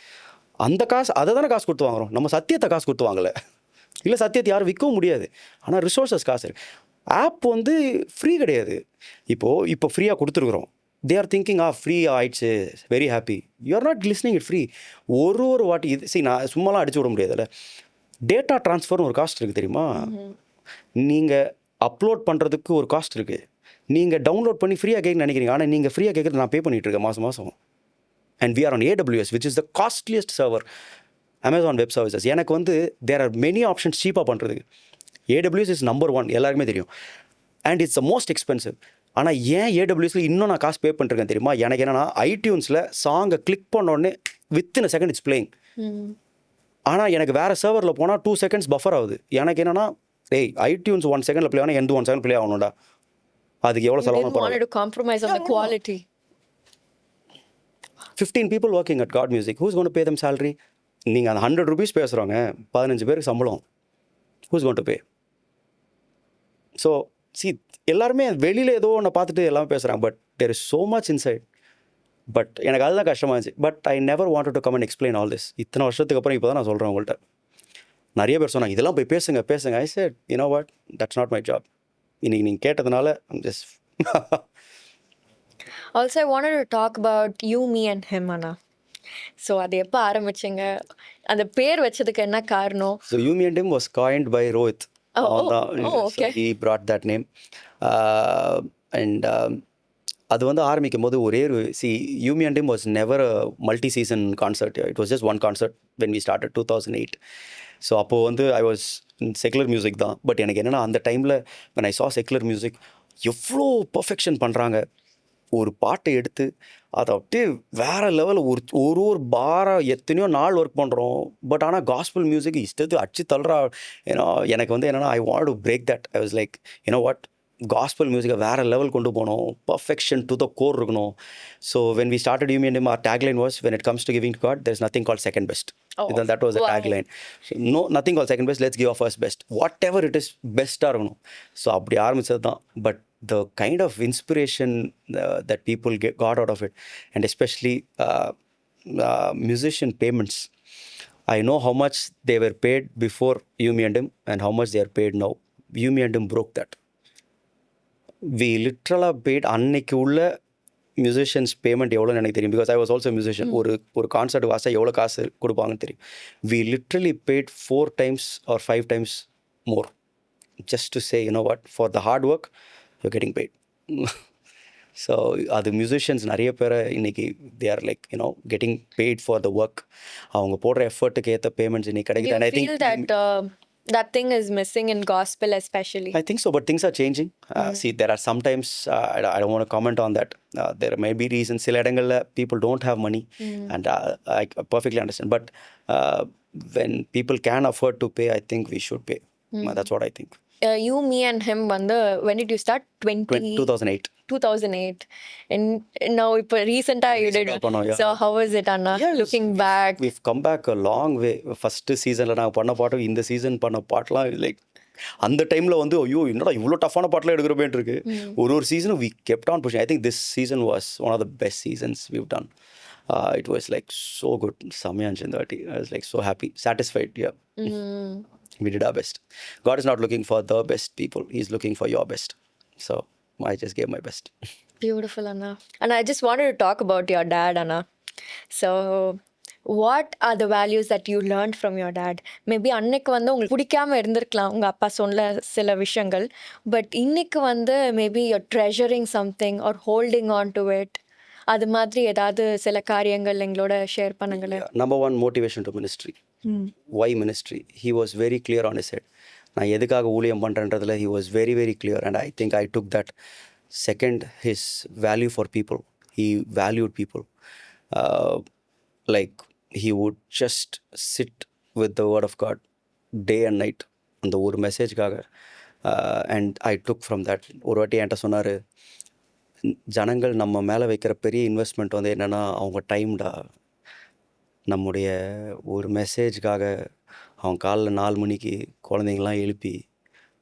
அந்த காசு அதை தானே காசு கொடுத்து வாங்குறோம். நம்ம சத்தியத்தை காசு கொடுத்து வாங்கலை. இல்லை சத்தியத்தை யாரும் விற்கவும் முடியாது, ஆனால் ரிசோர்ஸஸ் காசு இருக்குது. ஆப் வந்து ஃப்ரீ கிடையாது. இப்போ ஃப்ரீயாக கொடுத்துருக்குறோம். தே ஆர் திங்கிங் ஃப்ரீ ஆயிடுச்சு, very happy. You are not listening it free. ஒரு வாட்டி இது நான் சும்மாலாம் அடிச்சு விட முடியாதுல்ல. டேட்டா ட்ரான்ஸ்ஃபர்னு ஒரு காஸ்ட் இருக்குது தெரியுமா. நீங்கள் அப்லோட் பண்ணுறதுக்கு ஒரு காஸ்ட் இருக்குது. நீங்கள் டவுன்லோட் பண்ணி ஃப்ரீயாக கேட்க நினைக்கிறீங்க, ஆனால் நீங்கள் ஃப்ரீயாக கேட்குறது நான் பே பண்ணிகிட்ருக்கேன் மாதம். And we are on AWS, which is the costliest server, Amazon Web Services. எனக்கு வந்து there are many options சீப்பாக பண்ணுறதுக்கு. AWS is number 1, எல்லாருக்குமே தெரியும். And it's the most expensive. ஆனால் ஏன் AWSல இன்னும் நான் காசு பே பண்ணிருக்கேன் தெரியுமா. எனக்கு என்னென்னா iTunesல சாங்கை கிளிக் பண்ண உடனே within a second it's playing. ஆனால் எனக்கு வேறு சர்வரில் போனால் 2 seconds பஃபர் ஆகுது. எனக்கு என்னென்னா iTunes 1 second ப்ளே ஆனால் எந்த 1 second ப்ளே ஆகணும்டா. அதுக்கு எவ்வளோ செலவு compromise on the quality. 15 people working at God Music, who's going to pay them salary? நீங்கள் அந்த 100 rupees பேசுகிறோங்க, 15 பேருக்கு சம்பளம், who's going to pay? So எல்லாருமே வெளியில் ஏதோ ஒன்று பார்த்துட்டு எல்லாமே பேசுகிறாங்க, but there is so much inside. But எனக்கு அதுதான் கஷ்டமாக இருந்துச்சு. But I never wanted to come and explain all this. இத்தனை வருஷத்துக்கு அப்புறம் இப்போ தான் நான் சொல்கிறேன் உங்கள்கிட்ட. நிறைய பேர் சொன்னாங்க இதெல்லாம் போய் பேசுங்க. ஐ set you know what, that's not my job. இன்னைக்கு நீங்கள் கேட்டதுனால I'm just Also, I wanted to talk about ume&him, Anna. So, அது எப்போ ஆரம்பிச்சிங்க, அந்த பேர் வச்சதுக்கு என்ன காரணம்? So, ume&him was coined by Rohit. Okay. So he brought that name. And அது வந்து ஆரம்பிக்கும் போது ஒரே ume&him was never a multi-season concert. It was just one concert when we started 2008. So அப்போது வந்து ஐ வாஸ் செக்குலர் மியூசிக் தான். But எனக்கு என்னென்னா அந்த டைமில் when I saw secular music எவ்வளோ பர்ஃபெக்ஷன் பண்ணுறாங்க. ஒரு பாட்டை எடுத்து அதை அப்படியே வேறு லெவலில் ஒரு பாரம் எத்தனையோ நாள் ஒர்க் பண்ணுறோம். பட் ஆனால் காஸ்பல் மியூசிக் இஷ்டத்து அடிச்சு தள்ளுறா. ஏன்னா எனக்கு வந்து என்னென்னா I want to break that. I was like what, gospel மியூசிக்கை வேறு லெவல் கொண்டு போகணும், பர்ஃபெக்ஷன் டு த கோர் இருக்கணும். So when we started ume&him, our tagline was, when it comes to giving to God, there is nothing called second best. That was the tagline. So, no, nothing called second best, let's give our first best. Whatever it is, best-ஆக இருக்கணும். So அப்படி ஆரம்பித்தது தான். But the kind of inspiration that people got out of it, and especially musician payments. I know how much they were paid before ume&him and how much they are paid now. ume&him broke that. We literally paid அன்னைக்கு உள்ள musicians payment எவ்வளோன்னு எனக்கு தெரியும், because I was also musician. ஒரு concert வாசா எவ்வளோ காசு கொடுப்பாங்கன்னு தெரியும். We literally paid 4 times or 5 times more just to say, you know what, for the hard work you're getting paid. So அது மியூசிஷியன்ஸ் நிறைய பேரை இன்னைக்கு they are like getting paid for the work. அவங்க போடுற எஃபர்ட்டுக்கு ஏற்ற பேமெண்ட்ஸ் இன்னைக்கு கிடைக்குது. And I think that thing is missing in gospel especially. I think so, but things are changing. See, there are sometimes I don't want to comment on that. There may be reasons. சில இடங்கள்ல people don't have money, and I perfectly understand. But when people can afford to pay, I think we should pay. That's what I think. You, Me and Him வந்து when did you start? 2008. 2008. And now இப்போ recent-ஆ you did. பண்ணோம், yeah. So how was it, Anna? Yes, Looking back. we've come back a long way. First சீசனில் நாங்கள் பண்ண பாட்டும் இந்த season பண்ண பாட்டெலாம் லைக் அந்த டைமில் வந்து ஐயோ என்னடா இவ்வளோ டஃப்பான பாட்டெலாம் எடுக்கிறப்பேன் இருக்கு. ஒரு சீசனும் we kept on pushing. I think this season was one of the best seasons we've done. It was like so good. செம்மையா இருந்துச்சு இந்த வாட்டி. I was like so happy, satisfied. Yeah. We did our best. God is not looking for the best people. He's looking for your best. So I just gave my best. Beautiful, Anna. And I just wanted to talk about your dad, Anna. So what are the values that you learned from your dad? Maybe அன்னைக்கு வந்து உங்களுக்கு பிடிக்காம இருந்திருக்கலாம் உங்கள் அப்பா சொன்ன சில விஷயங்கள், பட் இன்னைக்கு வந்து maybe you're treasuring something or holding on to it. அது மாதிரி ஏதாவது சில காரியங்கள் எங்களோட ஷேர் பண்ணுங்களேன். Number one, motivation to ministry. Why ministry? He was very clear on his head. நான் எதுக்காக ஊழியம் பண்ணுறன்றதுல he was very very clear, and I think I took that. Second, his value for people. He valued people. Like he would just sit with the word of God day and night அந்த ஒரு மெசேஜ்க்காக. And I took from that. ஒரு வாட்டி என்கிட்ட சொன்னார், ஜனங்கள் நம்ம மேலே வைக்கிற பெரிய இன்வெஸ்ட்மெண்ட் வந்து என்னென்னா அவங்க டைம்டா. நம்முடைய ஒரு மெசேஜ்க்காக அவன் காலைல 4 மணிக்கு குழந்தைங்களாம் எழுப்பி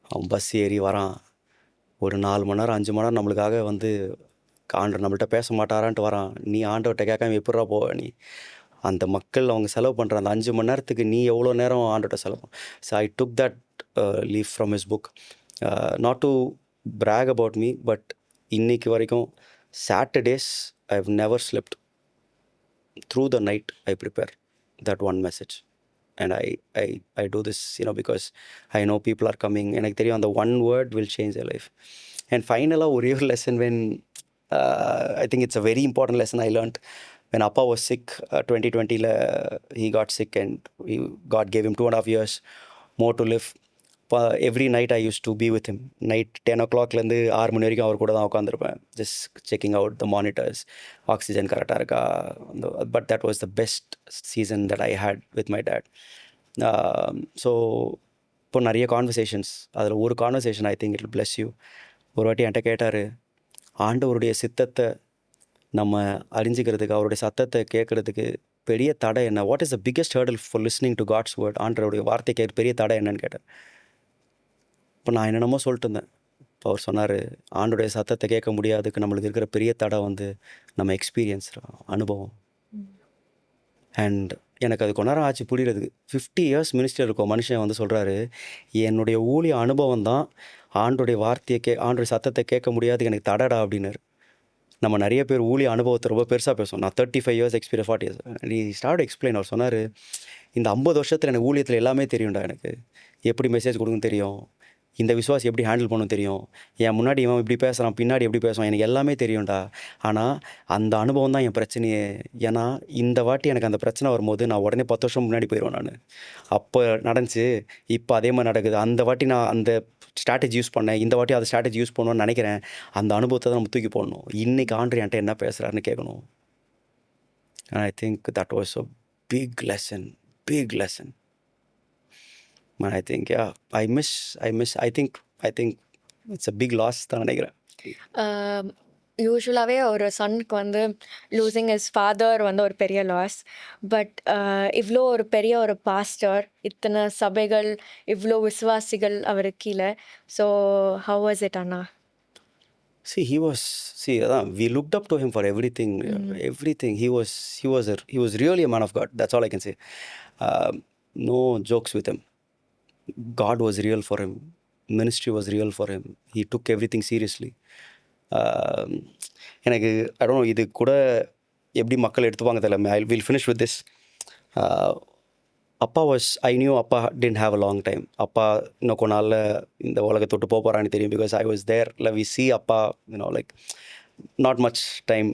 அவன் பஸ் ஏறி வரான். ஒரு 4 மணி நேரம் 5 மணி நேரம் நம்மளுக்காக வந்து ஆண்டவர் நம்மள்கிட்ட பேச மாட்டாரான்ட்டு வரான். நீ ஆண்டவர்கிட்ட கேட்காம எப்படிரா போவ நீ? அந்த மக்கள் அவங்க செலவு பண்ணுற அந்த 5 மணி நேரத்துக்கு நீ எவ்வளோ நேரம் ஆண்டவர்கிட்ட செலவு? So I took that leaf from his book. Not to brag about me, but இன்னைக்கு வரைக்கும் Saturdays I have never slept. Through the night I prepare that one message. And I do this, because I know people are coming. எனக்கு தெரியும் அந்த one word will change their life. And finally, a real lesson when I think it's a very important lesson I learned when Appa was sick. 2020 he got sick, and God gave him 2.5 years more to live. Every night I used to be with him. Night 10 o'clock லேருந்து 6 மணி வரைக்கும் அவர் கூட தான் உட்காந்துருப்பேன், just checking out the monitors, oxygen கரெக்டாக இருக்கா. But that was the best season that I had with my dad. So இப்போ நிறைய conversations, அதில் ஒரு conversation I think it will bless you. ஒரு வாட்டி என்கிட்ட கேட்டார், ஆண்டவருடைய சித்தத்தை நம்ம அறிஞ்சிக்கிறதுக்கு, அவருடைய சத்தத்தை கேட்குறதுக்கு பெரிய தடை என்ன? What is the biggest hurdle for listening to God's word? ஆண்டவருடைய வார்த்தை கேட்க பெரிய தடை என்னன்னு கேட்டேன். இப்போ நான் என்னென்னமோ சொல்லிட்டு இருந்தேன். இப்போ அவர் சொன்னார், ஆண்டோடைய சத்தத்தை கேட்க முடியாதுக்கு நம்மளுக்கு இருக்கிற பெரிய தடை வந்து நம்ம எக்ஸ்பீரியன்ஸ், அனுபவம். அண்ட் எனக்கு அது கொஞ்ச நேரம் ஆச்சு புரிகிறதுக்கு. 50 இயர்ஸ் மினிஸ்டர் இருக்கும் மனுஷன் வந்து சொல்கிறாரு, என்னுடைய ஊழிய அனுபவம் தான் ஆண்டோடைய வார்த்தையை ஆண்டோடைய சத்தத்தை கேட்க முடியாதுக்கு எனக்கு தடடா அப்படின்னாரு. நம்ம நிறைய பேர் ஊழிய அனுபவத்தை ரொம்ப பெருசாக பேசுவோம். நான் 35 இயர்ஸ் எக்ஸ்பீரியன்ஸ், 40 இயர்ஸ். நீ ஸ்டார்ட் எக்ஸ்பிளைன். அவர் சொன்னார், இந்த 50 வருஷத்தில் எனக்கு ஊழியத்தில் எல்லாமே தெரியும்டா. எனக்கு எப்படி மெசேஜ் கொடுக்குன்னு தெரியும், இந்த விசுவாசி எப்படி ஹேண்டில் பண்ணணும் தெரியும், என் முன்னாடி இவன் இப்படி பேசுகிறான், பின்னாடி எப்படி பேசுவான், எனக்கு எல்லாமே தெரியும்டா. ஆனால் அந்த அனுபவம் தான் என் பிரச்சனையே. ஏன்னா இந்த வாட்டி எனக்கு அந்த பிரச்சனை வரும்போது நான் உடனே 10 வருஷம் முன்னாடி போயிடுவேன். நான் அப்போ நடந்துச்சு, இப்போ அதே மாதிரி நடக்குது. அந்த வாட்டி நான் அந்த ஸ்ட்ராட்டஜி யூஸ் பண்ணேன், இந்த வாட்டி அந்த ஸ்ட்ராட்டஜி யூஸ் பண்ணணும்னு நினைக்கிறேன். அந்த அனுபவத்தை தான் நம்ம தூக்கி போடணும். இன்றைக்கி ஆண்டு என்கிட்ட என்ன பேசுகிறாருன்னு கேட்கணும். And I think that was a big lesson. And I think, yeah, I think it's a big loss தான் நினைக்கிறேன். யூஸ்வலாகவே ஒரு சன்னுக்கு வந்து லூசிங் இஸ் ஃபாதர் வந்து ஒரு பெரிய லாஸ். பட் இவ்வளோ ஒரு பெரிய ஒரு பாஸ்டர், இத்தனை சபைகள், இவ்வளோ விசுவாசிகள் அவருக்கு கீழே. So how was it, Anna? We looked up to him for everything. Everything. He was really a man of God. That's all I can say. No jokes with him. God was real for him. Ministry was real for him. He took everything seriously. எனக்கு I don't know, இது கூட எப்படி மக்கள் எடுத்துப்பாங்க தெரியல. I will finish with this. I knew அப்பா didn't have a long time. அப்பா இன்னும் கொஞ்ச நாளில் இந்த உலகத்தை விட்டு போக போகிறான்னு தெரியும். Because I was there. We see அப்பா, like not much time.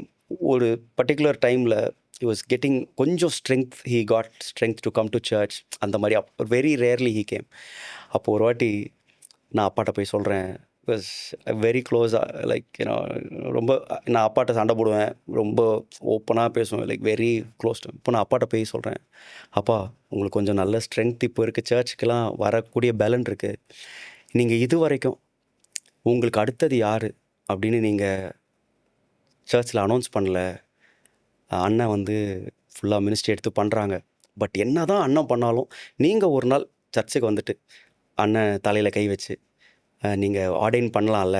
ஒரு பர்டிகுலர் டைமில் he was getting கொஞ்சம் strength. He got strength to come to church. அந்த மாதிரி very rarely he came. அப்போ ஒரு வாட்டி நான் அப்பாட்ட போய் சொல்கிறேன். பிகாஸ் வெரி க்ளோஸாக, லைக் ரொம்ப நான் அப்பாட்ட சண்டை போடுவேன், ரொம்ப ஓப்பனாக பேசுவேன், லைக் வெரி க்ளோஸ். இப்போ நான் அப்பாட்ட போய் சொல்கிறேன், அப்பா உங்களுக்கு கொஞ்சம் நல்ல ஸ்ட்ரென்த் இப்போ இருக்குது, சர்ச்சுக்கெலாம் வரக்கூடிய பேலன் இருக்குது, நீங்கள் இது வரைக்கும் உங்களுக்கு அடுத்தது யார் அப்படின்னு நீங்கள் சர்ச்சில் அனௌன்ஸ் பண்ணல. அண்ணன் வந்து ஃபுல்லாக மினிஸ்ட்ரி எடுத்து பண்ணுறாங்க. பட் என்ன தான் அண்ணன் பண்ணாலும் நீங்கள் ஒரு நாள் சர்ச்சுக்கு வந்துட்டு அண்ணன் தலையில் கை வச்சு நீங்கள் ஆர்டைன் பண்ணலாம்ல,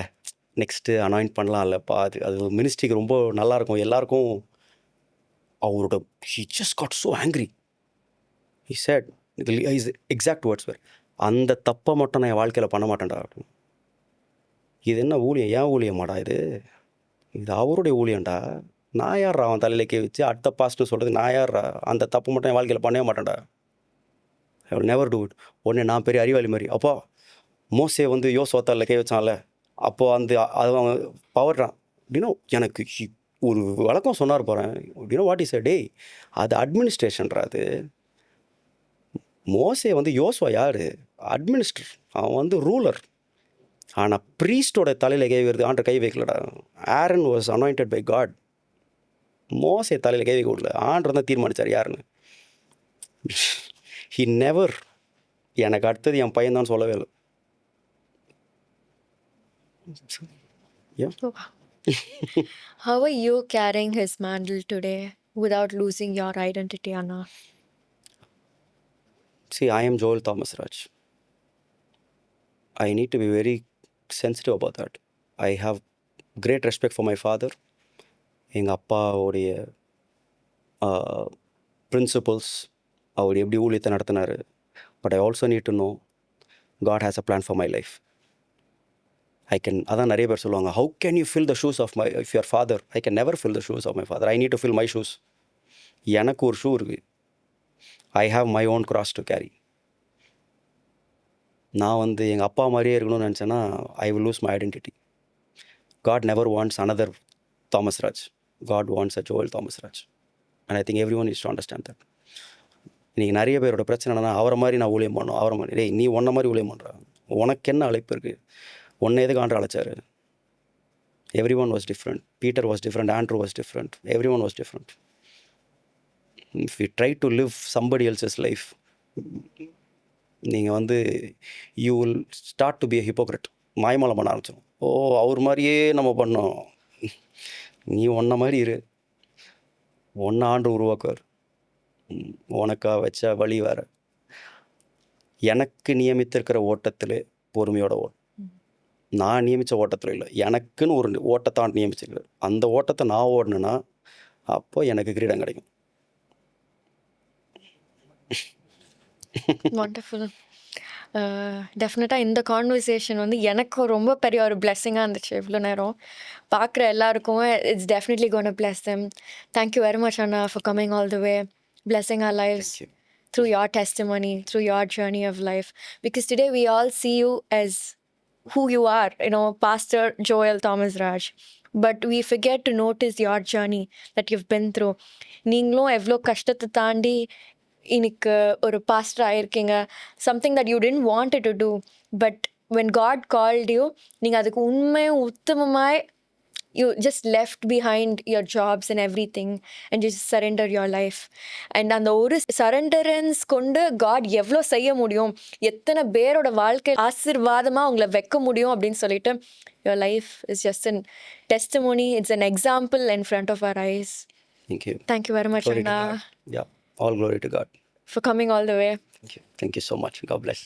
நெக்ஸ்ட்டு அனாயின்ட் பண்ணலாம்லப்பா, அது மினிஸ்ட்ரிக்கு ரொம்ப நல்லாயிருக்கும் எல்லாருக்கும். அவரோட he just got so angry. He said, his exact words were, அந்த தப்பை மட்டும் நான் என் வாழ்க்கையில் பண்ண மாட்டேன்டா. இது என்ன ஊழியம்? ஏன் ஊழியமாடா இது? இது அவருடைய ஊழியம்டா. நான் யார்ரா அவன் தலையில கை வச்சு அடுத்த பாஸ்ட்னு சொல்கிறது? நான் யார்ரா? அந்த தப்பு மட்டும் என் வாழ்க்கையில் பண்ணவே மாட்டேன்டா. I will never do it. உடனே நான் பெரிய அறிவாளி மாதிரி, அப்பா மோசே வந்து யோசுவா தலையில கை வச்சான்ல, அப்போது அது அவன் பவர்றான் அப்படின்னா எனக்கு ஒரு வழக்கம் சொன்னார் போகிறேன். அப்படின்னா வாட் இஸ் அ டே? அது அட்மினிஸ்ட்ரேஷன்ரா. அது மோசே வந்து யோசுவா யார்? அட்மினிஸ்ட்ரேட். அவன் வந்து ரூலர். ஆனால் ப்ரீஸ்டோட தலையில் கை வைக்கிறது ஆண்டர் கை வைக்கலடா. Aaron was anointed by God. மோசே தலையில் கை வைக்க விடல, ஆண்டர் தான் தீர்மானித்தார் யாருன்னு. ஹி நெவர் எனக்கு அடுத்தது என் பையன் தான் சொல்லவே இல்லை. How are you carrying his mantle today without losing your identity, Anna? See, I am Joel Thomas Raj. I need to be very sensitive about that. I have great respect for my father. எங்கள் அப்பாவுடைய principles, அவர் எப்படி ஊழியத்தை நடத்தினார். But I also need to know God has a plan for my life. அதான் நிறைய பேர் சொல்லுவாங்க, how can you fill the shoes of your father? I can never fill the shoes of my father. I need to fill my shoes. எனக்கு ஒரு shoe இருக்குது. I have my own cross to carry. நான் வந்து எங்கள் அப்பா மாதிரியே இருக்கணும்னு நினச்சேன்னா I will lose my identity. God never wants another Thomas Raj. God wants a Joel Thomas Raj. And I think everyone needs to understand that. இன்றைக்கி நிறைய பேரோட பிரச்சனை என்னன்னா, அவரை மாதிரி நான் ஊழியம் பண்ணணும், அவரை மாதிரி. டேய், நீ ஒன்றை மாதிரி ஊழியம் பண்ணுற, உனக்கு என்ன அழைப்பு இருக்குது? ஒன்றை எதுக்கு ஆண்டர் அழைச்சார்? Everyone was different. Peter was different, Andrew was different, everyone was different. If you try to live somebody else's life, நீங்கள் வந்து you will start to be a hypocrite. மாய்மலை பண்ண ஆரம்பிச்சிடும். ஓ, அவர் மாதிரியே நம்ம பண்ணோம். நீ ஒன்றை மாதிரி இரு, ஒன்றை ஆண்டு உருவாக்குவார். உனக்கா வச்ச வழி வேறு. எனக்கு நியமித்திருக்கிற ஓட்டத்தில் பொறுமையோட ஓட்டம். நான் நியமித்த ஓட்டத்தில் இல்லை, எனக்குன்னு ஒரு ஓட்டத்தான் நியமிச்சிருக்காரு. அந்த ஓட்டத்தை நான் ஓடணுன்னா அப்போ எனக்கு கிரீடம் கிடைக்கும். வண்டர்ஃபுல். டெஃபினட்டாக இந்த கான்வர்சேஷன் வந்து எனக்கு ரொம்ப பெரிய ஒரு பிளெஸ்ஸிங்காக இருந்துச்சு. இவ்வளோ நேரம் பார்க்குற எல்லாருக்கும் it's definitely cone plus them. Thank you very much Anna for coming all the way, blessing our lives through your testimony, through your journey of life. Because today we all see you as who you are, Pastor Joel Thomas Raj. But we forget to notice your journey that you've been through. நீங்களும் எவ்வளோ கஷ்டத்தை தாண்டி இன்னைக்கு ஒரு pastor ஆயிருக்கீங்க. Something that you tend want to do, but when God called you, நீங்கள் அதுக்கு உண்மையும் உத்தமமாய் you just left behind your jobs and everything and just surrender your life. And அந்த ஒரு சரண்டரன்ஸ் கொண்டு காட் எவ்வளோ செய்ய முடியும், எத்தனை பேரோட வாழ்க்கை ஆசீர்வாதமாக உங்களை வைக்க முடியும் அப்படின்னு சொல்லிட்டு, your life is just a testimony. It's an example in front of our eyes. Thank you very much, Anna. Yeah, all glory to God for coming all the way. Thank you so much. God bless.